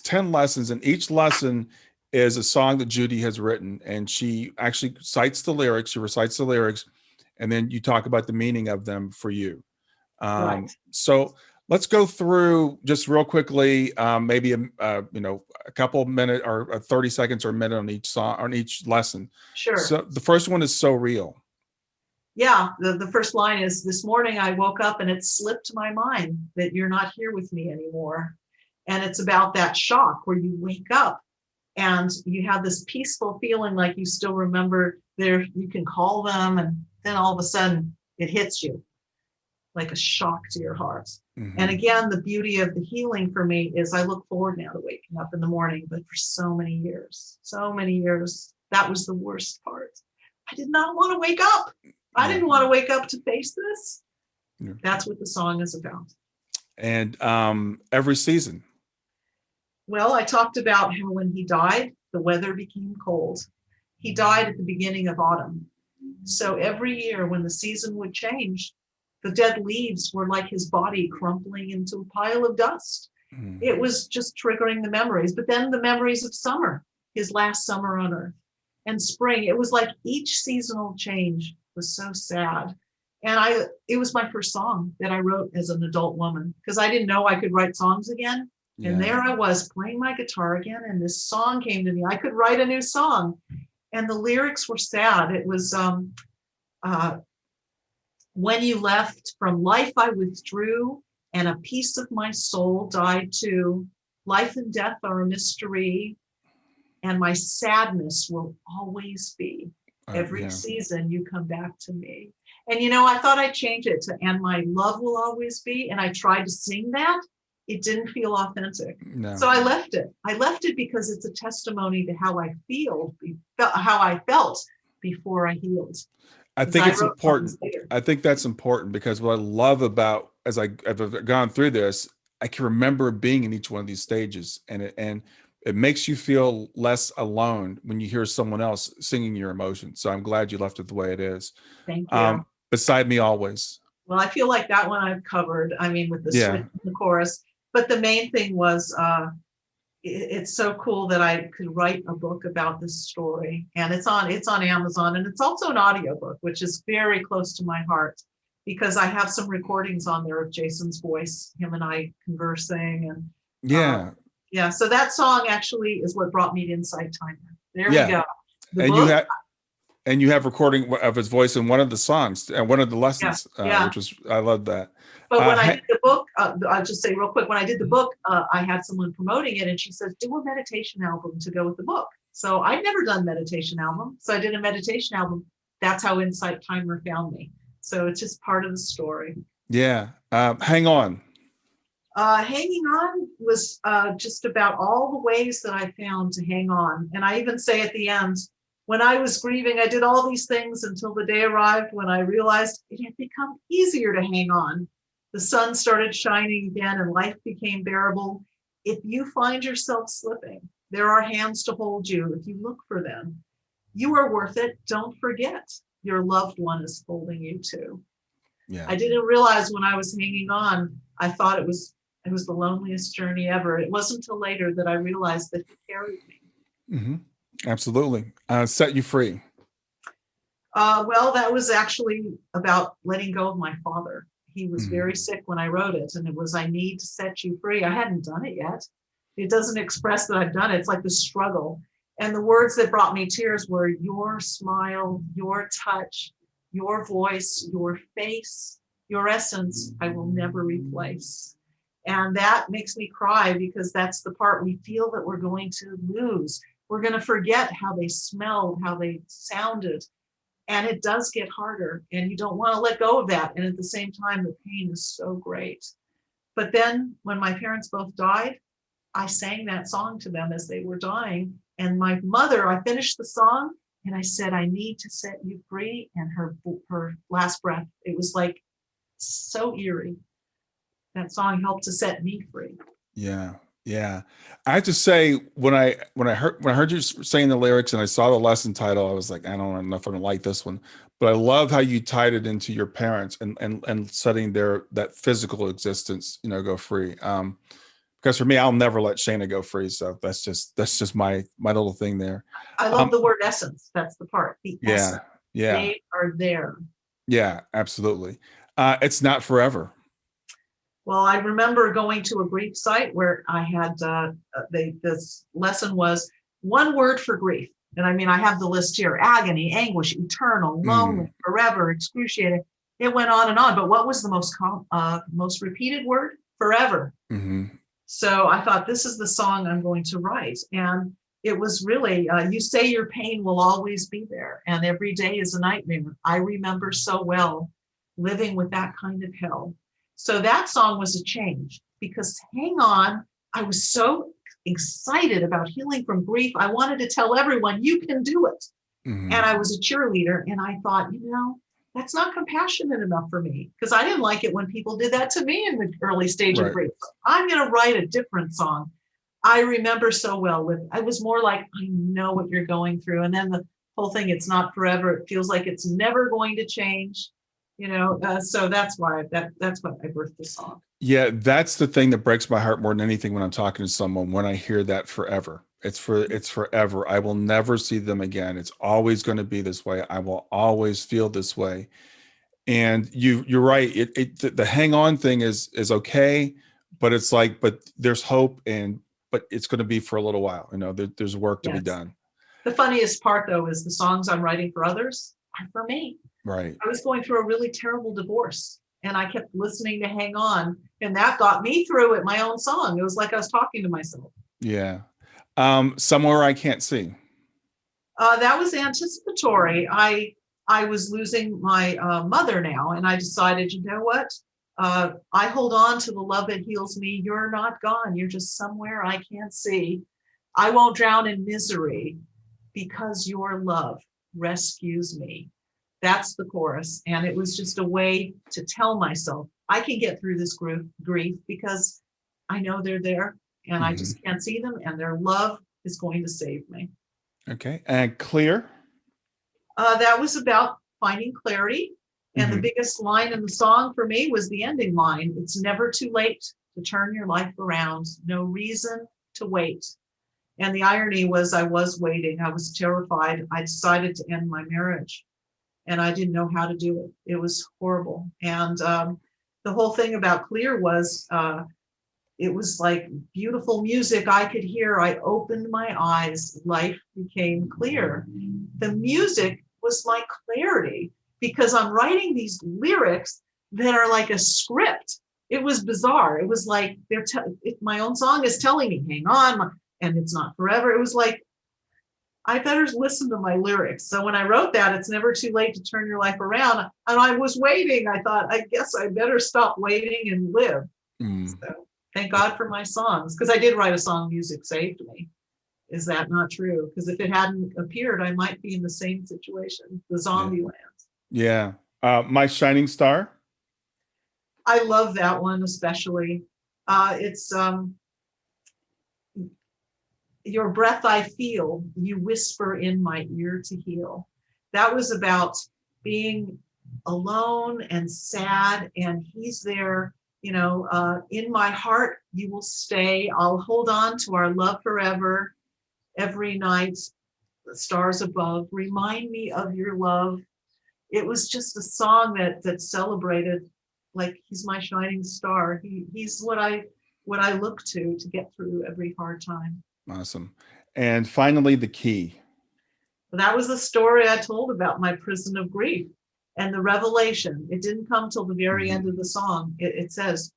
10 lessons, and each lesson is a song that Judy has written, and she actually cites the lyrics. She recites the lyrics, and then you talk about the meaning of them for you. Right. So let's go through just real quickly, maybe a couple of minutes or 30 seconds or a minute on each song, on each lesson. Sure. So the first one is So Real. Yeah, the first line is, this morning I woke up and it slipped my mind that you're not here with me anymore. And it's about that shock where you wake up and you have this peaceful feeling like you still remember you can call them, and then all of a sudden it hits you. like a shock to your heart. Mhm. And again, the beauty of the healing for me is I look forward now to waking up in the morning, but for so many years, that was the worst part. I did not want to wake up. I Yeah. didn't want to wake up to face this. Yeah. That's what the song is about. And every season. Well, I talked about how when he died, the weather became cold. He died at the beginning of autumn. So every year when the season would change, the dead leaves were like his body crumpling into a pile of dust. Mm. It was just triggering the memories, but then the memories of summer, his last summer on earth, and spring. It was like each seasonal change was so sad. And it was my first song that I wrote as an adult woman, because I didn't know I could write songs again. Yeah. And there I was playing my guitar again, and this song came to me. I could write a new song. And the lyrics were sad. It was, when you left, from life I withdrew, and a piece of my soul died too. Life and death are a mystery, and my sadness will always be. Every season you come back to me. And I thought I'd change it to "and my love will always be." And I tried to sing that. It didn't feel authentic. No. So I left it. I left it because it's a testimony to how I felt before I healed. I think it's important. I think that's important, because what I love about, as I've gone through this, I can remember being in each one of these stages, and it makes you feel less alone when you hear someone else singing your emotions. So I'm glad you left it the way it is. Thank you. Beside me always. Well, I feel like that one I've covered. I mean, with the switch in the chorus. But the main thing was, it's so cool that I could write a book about this story, and it's on Amazon, and it's also an audiobook, which is very close to my heart, because I have some recordings on there of Jason's voice, him and I conversing, and so that song actually is what brought me to Insight Timer. There we go. And you have recording of his voice in one of the songs and one of the lessons, which was, I love that. But when I did the book, I'll just say real quick, when I did the book, I had someone promoting it, and she says, do a meditation album to go with the book. So I'd never done meditation album. So I did a meditation album. That's how Insight Timer found me. So it's just part of the story. Yeah. Hang On. Hanging on was just about all the ways that I found to hang on. And I even say at the end, when I was grieving, I did all these things until the day arrived when I realized it had become easier to hang on. The sun started shining again and life became bearable. If you find yourself slipping, there are hands to hold you if you look for them. You are worth it. Don't forget, your loved one is holding you too. Yeah. I didn't realize when I was hanging on, I thought it was the loneliest journey ever. It wasn't until later that I realized that he carried me. Mm-hmm. Absolutely. Set You Free. Well, that was actually about letting go of my father. He was very sick when I wrote it, and it was, I need to set you free. I hadn't done it yet. It doesn't express that I've done it. It's like the struggle. And the words that brought me tears were your smile, your touch, your voice, your face, your essence, I will never replace. And that makes me cry, because that's the part we feel that we're going to lose. We're going to forget how they smelled, how they sounded. And it does get harder, and you don't want to let go of that. And at the same time, the pain is so great. But then when my parents both died, I sang that song to them as they were dying. And my mother, I finished the song and I said, I need to set you free. And her last breath, it was like so eerie. That song helped to set me free. Yeah. Yeah. I have to say, when I heard you saying the lyrics and I saw the lesson title, I was like, I don't know if I'm gonna like this one, but I love how you tied it into your parents and setting that physical existence, go free. Because for me, I'll never let Shayna go free. So that's just my little thing there. I love the word essence. That's the part. The essence. Yeah. They are there. Yeah, absolutely. It's not forever. Well, I remember going to a grief site where I had this lesson was one word for grief. And I mean, I have the list here: agony, anguish, eternal, lonely, forever, excruciating. It went on and on. But what was the most repeated word? Forever. Mm-hmm. So I thought, this is the song I'm going to write. And it was really, you say your pain will always be there, and every day is a nightmare. I remember so well living with that kind of hell. So that song was a change because hang on, I was so excited about healing from grief. I wanted to tell everyone, you can do it. Mhm. And I was a cheerleader. And I thought, that's not compassionate enough for me because I didn't like it when people did that to me in the early stage of Right. grief. I'm going to write a different song. I remember so well I was more like, I know what you're going through. And then the whole thing, it's not forever. It feels like it's never going to change, so that's why that's what I birthed the song. Yeah, that's the thing that breaks my heart more than anything when I'm talking to someone, when I hear that forever. It's forever. I will never see them again. It's always going to be this way. I will always feel this way. And you're right. The hang on thing is okay, but it's like, but there's hope, but it's going to be for a little while. There's work to be Yes. done. The funniest part though is the songs I'm writing for others are for me. Right. I was going through a really terrible divorce and I kept listening to Hang On, and that got me through it, my own song. It was like I was talking to myself. Yeah. Somewhere I Can't See. That was anticipatory. I was losing my mother now, and I decided, you know what? I hold on to the love that heals me. You're not gone. You're just somewhere I can't see. I won't drown in misery because your love rescues me. That's the chorus. And it was just a way to tell myself I can get through this grief because I know they're there and I just can't see them, and their love is going to save me. Okay. And Clear. That was about finding clarity. And the biggest line in the song for me was the ending line. It's never too late to turn your life around. No reason to wait. And the irony was I was waiting. I was terrified. I decided to end my marriage and I didn't know how to do it. It was horrible. And the whole thing about Clear was it was like beautiful music I could hear. I opened my eyes. Life became clear. The music was my clarity because I'm writing these lyrics that are like a script. It was bizarre. It was like my own song is telling me, hang on, and it's not forever. It was like, I better listen to my lyrics. So when I wrote that, it's never too late to turn your life around. And I was waiting. I thought, I guess I better stop waiting and live. So thank God for my songs, because I did write a song, Music Saved Me. Is that not true? Because if it hadn't appeared, I might be in the same situation, the zombie land. Yeah. My Shining Star. I love that one, especially. It's your breath I feel, you whisper in my ear to heal. That was about being alone and sad, and he's there, in my heart, you will stay. I'll hold on to our love forever. Every night, the stars above remind me of your love. It was just a song that celebrated, like, he's my shining star. He's what I look to get through every hard time. Awesome. And finally, The Key. That was the story I told about my prison of grief and the revelation. It didn't come till the very end of the song. It says,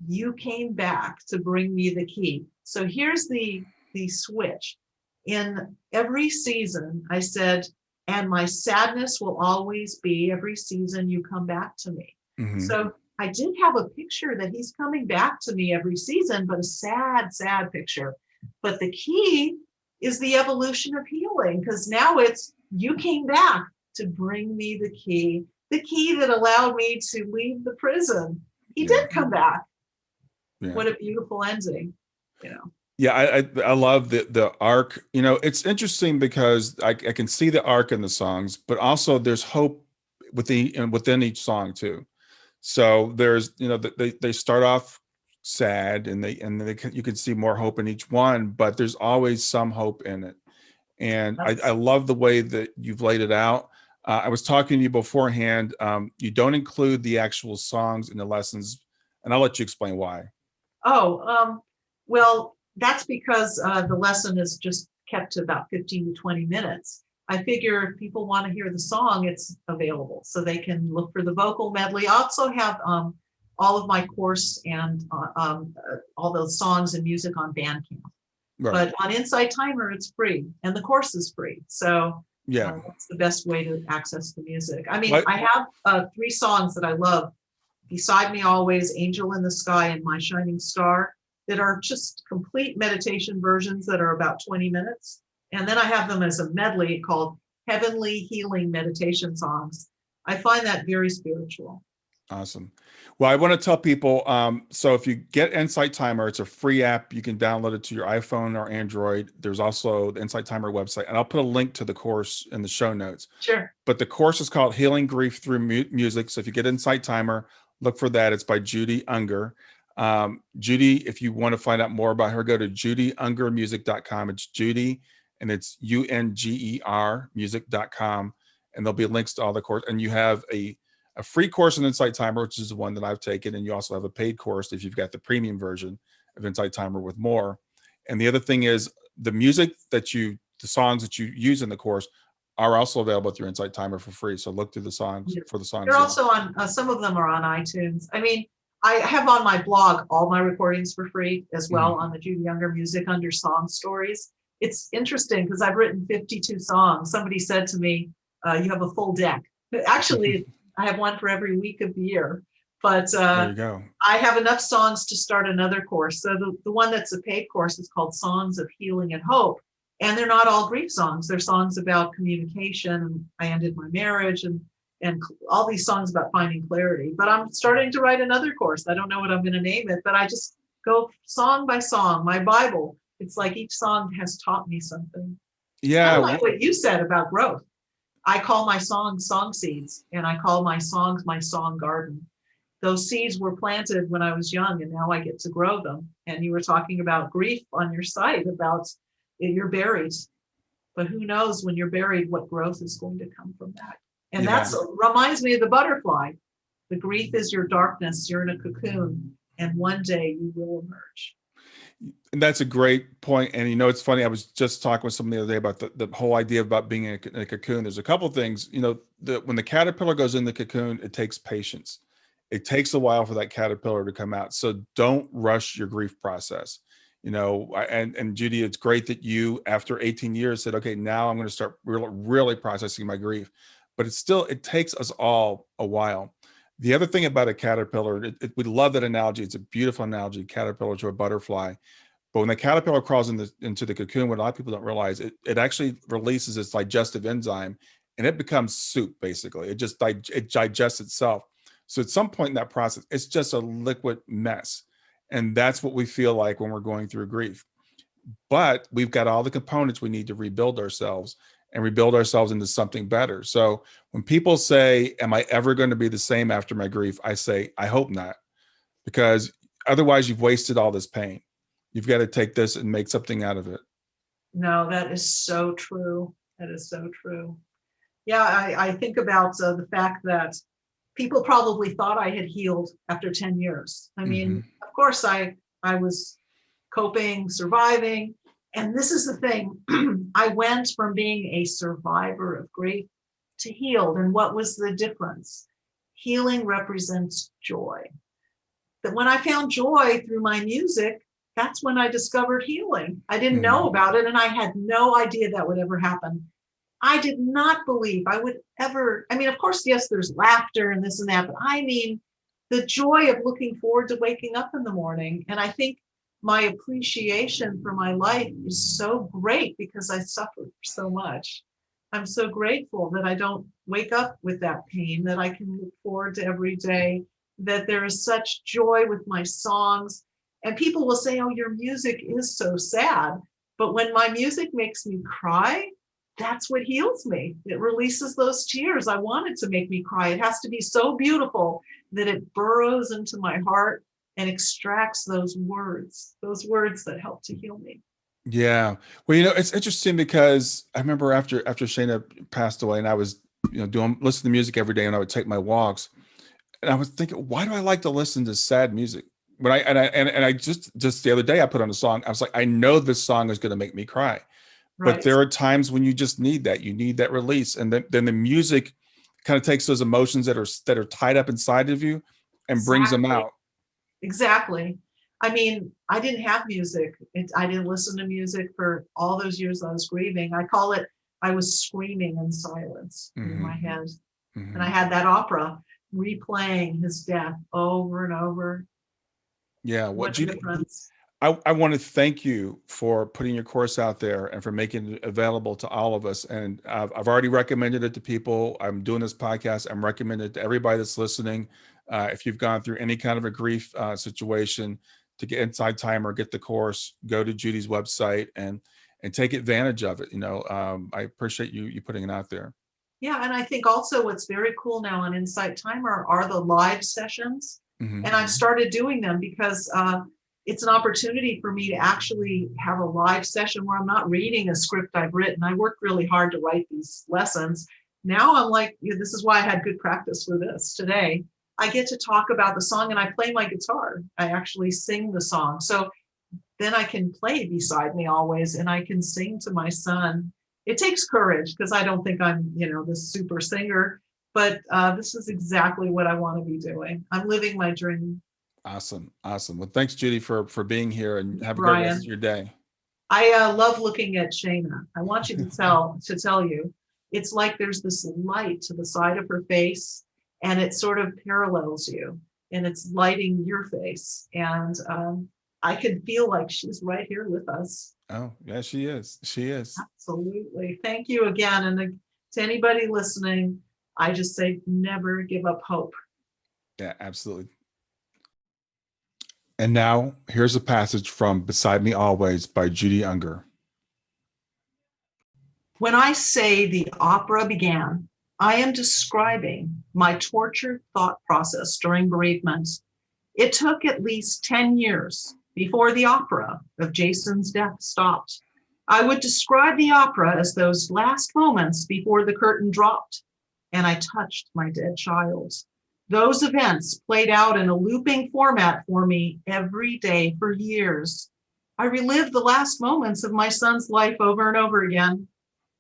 you came back to bring me the key. So here's the switch. In every season, I said, and my sadness will always be, every season you come back to me. So I did have a picture that he's coming back to me every season, but a sad, sad picture. But the key is the evolution of healing, because now it's, you came back to bring me the key that allowed me to leave the prison. He did come back. Yeah. What a beautiful ending, Yeah, I love the arc. It's interesting because I can see the arc in the songs, but also there's hope within each song too. So there's, they start off sad and you can see more hope in each one, but there's always some hope in it. And I love the way that you've laid it out. I was talking to you beforehand. You don't include the actual songs in the lessons, and I'll let you explain why. Well, that's because the lesson is just kept to about 15 to 20 minutes. I figure if people want to hear the song, it's available, so they can look for the vocal medley. I also have all of my course and all those songs and music on Bandcamp. Right. But on Insight Timer, it's free, and the course is free. So Yeah. That's the best way to access the music. I mean, What? I have 3 songs that I love: Beside Me Always, Angel in the Sky, and My Shining Star, that are just complete meditation versions that are about 20 minutes. And then I have them as a medley called Heavenly Healing Meditation Songs. I find that very spiritual. Awesome. Well, I want to tell people, so if you get Insight Timer, it's a free app. You can download it to your iPhone or Android. There's also the Insight Timer website, and I'll put a link to the course in the show notes. Sure. But the course is called Healing Grief Through Music. So if you get Insight Timer, look for that. It's by Judy Unger. Judy, if you want to find out more about her, go to judyungermusic.com. It's Judy, and it's UNGER music.com. And there'll be links to all the course. And you have a free course in Insight Timer, which is the one that I've taken. And you also have a paid course if you've got the premium version of Insight Timer with more. And the other thing is the songs that you use in the course are also available through Insight Timer for free. So look through the songs for the songs. They're also on, some of them are on iTunes. I mean, I have on my blog all my recordings for free as well on the Judy Unger Music under Song Stories. It's interesting because I've written 52 songs. Somebody said to me, you have a full deck. Actually, I have one for every week of the year. But there you go. I have enough songs to start another course. So the one that's a paid course is called Songs of Healing and Hope. And they're not all grief songs. They're songs about communication. I ended my marriage and all these songs about finding clarity. But I'm starting to write another course. I don't know what I'm going to name it, but I just go song by song. My Bible, it's like each song has taught me something. Yeah. I like what you said about growth. I call my songs song seeds, and I call my songs my song garden. Those seeds were planted when I was young, and now I get to grow them. And you were talking about grief on your site, about you're buried. But who knows when you're buried what growth is going to come from that. And that's reminds me of the butterfly. The grief is your darkness. You're in a cocoon, and one day you will emerge. And that's a great point. And it's funny, I was just talking with someone the other day about the whole idea about being in a cocoon. There's a couple of things, when the caterpillar goes in the cocoon, it takes patience. It takes a while for that caterpillar to come out. So don't rush your grief process. And Judy, it's great that you, after 18 years, said, okay, now I'm going to start really processing my grief. But it takes us all a while. The other thing about a caterpillar, we love that analogy. It's a beautiful analogy, caterpillar to a butterfly. But when the caterpillar crawls into the cocoon, what a lot of people don't realize, it actually releases its digestive enzyme, and it becomes soup, basically. It digests itself. So at some point in that process, it's just a liquid mess. And that's what we feel like when we're going through grief. But we've got all the components we need to rebuild ourselves into something better. So when people say, am I ever going to be the same after my grief? I say, I hope not, because otherwise you've wasted all this pain. You've got to take this and make something out of it. No, that is so true. That is so true. Yeah, I think about the fact that people probably thought I had healed after 10 years. I mean, of course, I was coping, surviving. And this is the thing. I went from being a survivor of grief to healed. And what was the difference? Healing represents joy. That when I found joy through my music, that's when I discovered healing. I didn't know about it, and I had no idea that would ever happen. I did not believe I would ever. I mean, of course, yes, there's laughter and this and that, but I mean, the joy of looking forward to waking up in the morning. And I think my appreciation for my life is so great because I suffered so much. I'm so grateful that I don't wake up with that pain, that I can look forward to every day, that there is such joy with my songs. And people will say, oh, your music is so sad. But when my music makes me cry, that's what heals me. It releases those tears. I want it to make me cry. It has to be so beautiful that it burrows into my heart and extracts those words that help to heal me. Yeah. Well, it's interesting because I remember after Shayna passed away, and I was, listening to music every day, and I would take my walks, and I was thinking, why do I like to listen to sad music? When I just the other day I put on a song. I was like, I know this song is going to make me cry. Right. But there are times when you just need that. You need that release, and then the music kind of takes those emotions that are tied up inside of you and brings them out. Exactly. I mean, I didn't have music. I didn't listen to music for all those years I was grieving. I call it I was screaming in silence in my Mm-hmm. head. Mm-hmm. And I had that opera replaying his death over and over. Yeah. Well, What a Judy, difference. I want to thank you for putting your course out there and for making it available to all of us. And I've already recommended it to people. I'm doing this podcast. I'm recommending it to everybody that's listening. If you've gone through any kind of a grief situation, to get Inside Timer, get the course, go to Judy's website and take advantage of it. I appreciate you putting it out there. Yeah, and I think also what's very cool now on Insight Timer are the live sessions. Mm-hmm. And I've started doing them because it's an opportunity for me to actually have a live session where I'm not reading a script I've written. I worked really hard to write these lessons. Now I'm like, this is why I had good practice for this today. I get to talk about the song and I play my guitar. I actually sing the song. So then I can play beside me always and I can sing to my son. It takes courage because I don't think I'm, this super singer, but this is exactly what I want to be doing. I'm living my dream. Awesome. Awesome. Well, thanks, Judy, for being here, and have a great rest Brian, of your day. I love looking at Shayna. I want you to tell you, it's like there's this light to the side of her face and it sort of parallels you and it's lighting your face. And I can feel like she's right here with us. Oh, yeah, she is. She is. Absolutely. Thank you again. And to anybody listening, I just say never give up hope. Yeah, absolutely. And now here's a passage from Beside Me Always by Judy Unger. When I say the opera began, I am describing my tortured thought process during bereavement. It took at least 10 years before the opera of Jason's death stopped. I would describe the opera as those last moments before the curtain dropped and I touched my dead child. Those events played out in a looping format for me every day for years. I relived the last moments of my son's life over and over again.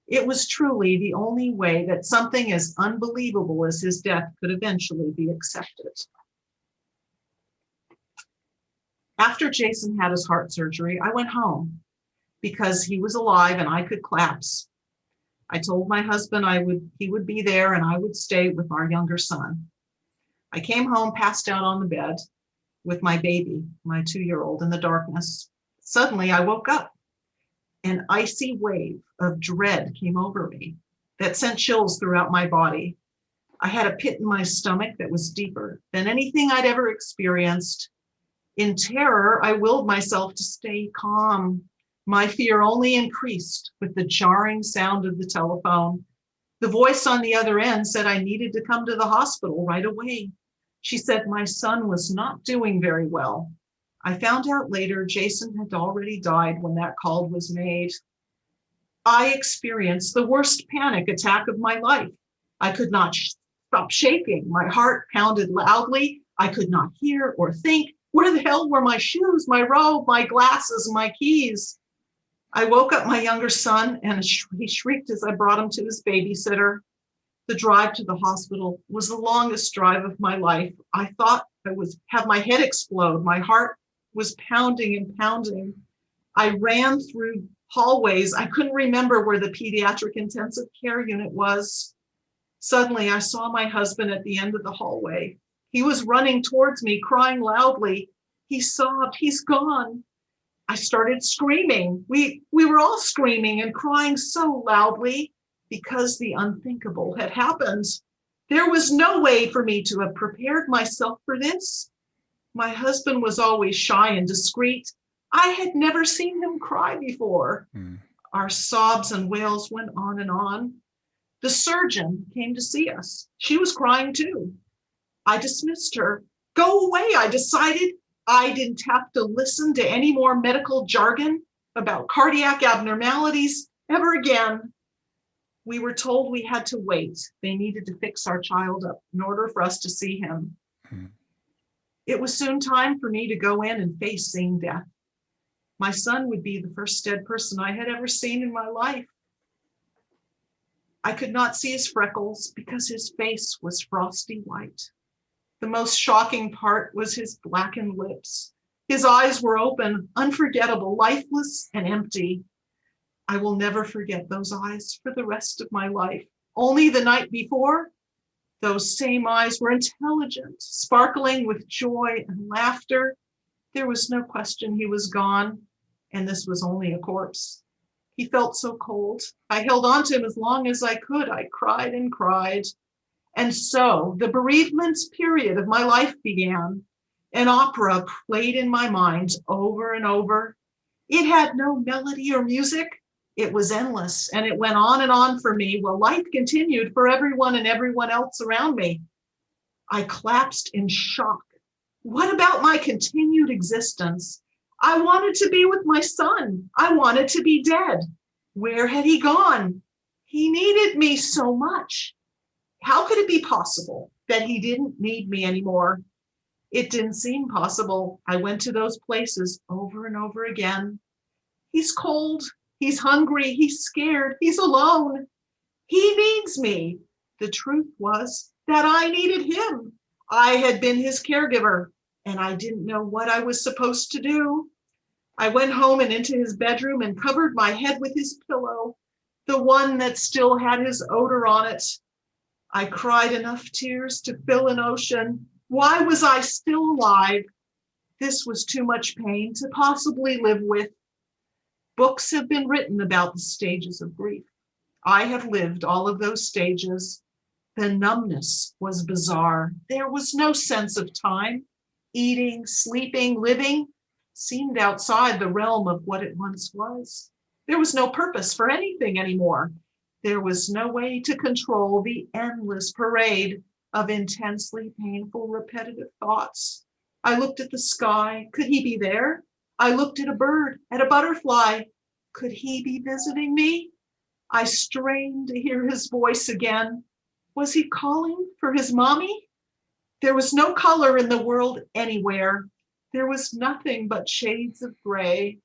It was truly the only way that something as unbelievable as his death could eventually be accepted. After Jason had his heart surgery, I went home because he was alive and I could collapse. I told my husband he would be there and I would stay with our younger son. I came home, passed out on the bed with my baby, my 2-year-old, in the darkness. Suddenly I woke up. An icy wave of dread came over me that sent chills throughout my body. I had a pit in my stomach that was deeper than anything I'd ever experienced. In terror, I willed myself to stay calm. My fear only increased with the jarring sound of the telephone. The voice on the other end said I needed to come to the hospital right away. She said my son was not doing very well. I found out later Jason had already died when that call was made. I experienced the worst panic attack of my life. I could not stop shaking. My heart pounded loudly. I could not hear or think. Where the hell were my shoes, my robe, my glasses, my keys? I woke up my younger son and he shrieked as I brought him to his babysitter. The drive to the hospital was the longest drive of my life. I thought I would have my head explode. My heart was pounding and pounding. I ran through hallways. I couldn't remember where the pediatric intensive care unit was. Suddenly, I saw my husband at the end of the hallway. He was running towards me, crying loudly. He sobbed, "He's gone." I started screaming. We were all screaming and crying so loudly because the unthinkable had happened. There was no way for me to have prepared myself for this. My husband was always shy and discreet. I had never seen him cry before. Our sobs and wails went on and on. The surgeon came to see us. She was crying too. I dismissed her. Go away, I decided. I didn't have to listen to any more medical jargon about cardiac abnormalities ever again. We were told we had to wait. They needed to fix our child up in order for us to see him. It was soon time for me to go in and face seeing death. My son would be the first dead person I had ever seen in my life. I could not see his freckles because his face was frosty white. The most shocking part was his blackened lips. His eyes were open, unforgettable, lifeless, and empty. I will never forget those eyes for the rest of my life. Only the night before, those same eyes were intelligent, sparkling with joy and laughter. There was no question he was gone, and this was only a corpse. He felt so cold. I held on to him as long as I could. I cried and cried. And so the bereavement period of my life began. An opera played in my mind over and over. It had no melody or music. It was endless, and it went on and on for me while life continued for everyone and everyone else around me. I collapsed in shock. What about my continued existence? I wanted to be with my son. I wanted to be dead. Where had he gone? He needed me so much. How could it be possible that he didn't need me anymore? It didn't seem possible. I went to those places over and over again. He's cold. He's hungry. He's scared. He's alone. He needs me. The truth was that I needed him. I had been his caregiver, and I didn't know what I was supposed to do. I went home and into his bedroom and covered my head with his pillow, the one that still had his odor on it. I cried enough tears to fill an ocean. Why was I still alive? This was too much pain to possibly live with. Books have been written about the stages of grief. I have lived all of those stages. The numbness was bizarre. There was no sense of time. Eating, sleeping, living seemed outside the realm of what it once was. There was no purpose for anything anymore. There was no way to control the endless parade of intensely painful, repetitive thoughts. I looked at the sky. Could he be there? I looked at a bird, at a butterfly. Could he be visiting me? I strained to hear his voice again. Was he calling for his mommy? There was no color in the world anywhere. There was nothing but shades of gray.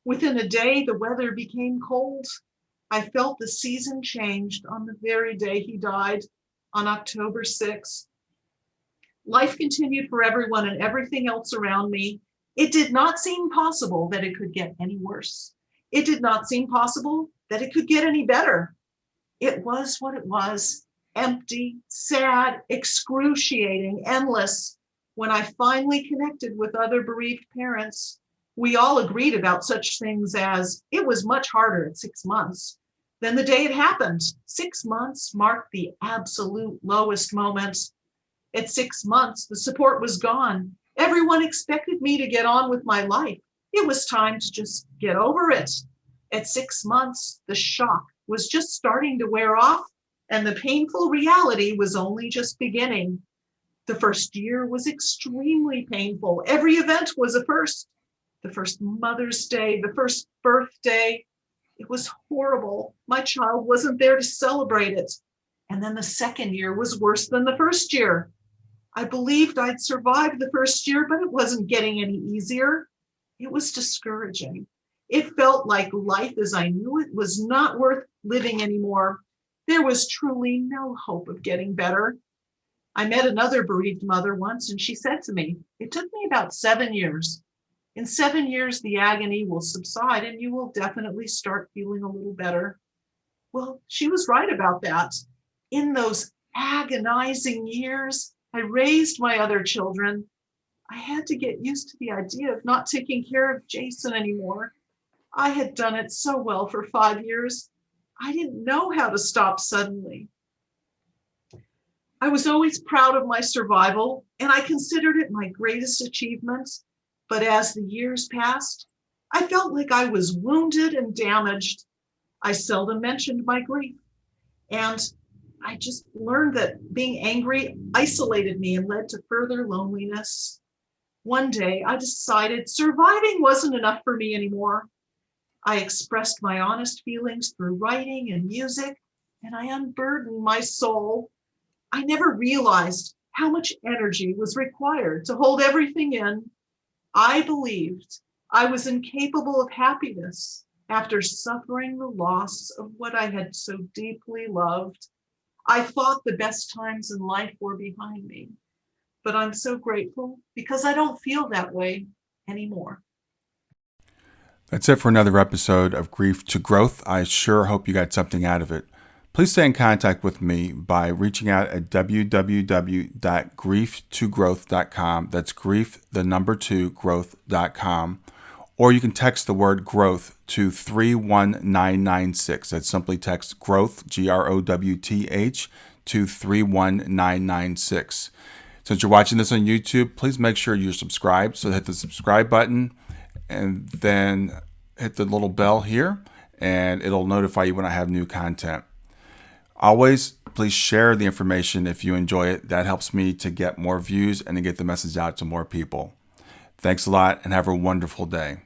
Within a day, the weather became cold. I felt the season changed on the very day he died, on October 6th. Life continued for everyone and everything else around me. It did not seem possible that it could get any worse. It did not seem possible that it could get any better. It was what it was, empty, sad, excruciating, endless. When I finally connected with other bereaved parents, we all agreed about such things as it was much harder at 6 months than the day it happened. 6 months marked the absolute lowest moment. At 6 months, the support was gone. Everyone expected me to get on with my life. It was time to just get over it. At 6 months, the shock was just starting to wear off, and the painful reality was only just beginning. The first year was extremely painful. Every event was a first. The first Mother's Day, the first birthday. It was horrible. My child wasn't there to celebrate it. And then the second year was worse than the first year. I believed I'd survived the first year, but it wasn't getting any easier. It was discouraging. It felt like life as I knew it was not worth living anymore. There was truly no hope of getting better. I met another bereaved mother once, and she said to me, "It took me about 7 years. In 7 years, the agony will subside and you will definitely start feeling a little better." Well, she was right about that. In those agonizing years, I raised my other children. I had to get used to the idea of not taking care of Jason anymore. I had done it so well for 5 years. I didn't know how to stop suddenly. I was always proud of my survival, and I considered it my greatest achievement. But as the years passed, I felt like I was wounded and damaged. I seldom mentioned my grief, and I just learned that being angry isolated me and led to further loneliness. One day, I decided surviving wasn't enough for me anymore. I expressed my honest feelings through writing and music, and I unburdened my soul. I never realized how much energy was required to hold everything in. I believed I was incapable of happiness after suffering the loss of what I had so deeply loved. I thought the best times in life were behind me, but I'm so grateful because I don't feel that way anymore. That's it for another episode of Grief to Growth. I sure hope you got something out of it. Please stay in contact with me by reaching out at www.grieftogrowth.com. That's grief, the number 2, growth.com. Or you can text the word growth to 31996. That's simply text growth, GROWTH, to 31996. Since you're watching this on YouTube, please make sure you're subscribed. So hit the subscribe button and then hit the little bell here, and it'll notify you when I have new content. Always, please share the information if you enjoy it. That helps me to get more views and to get the message out to more people. Thanks a lot and have a wonderful day.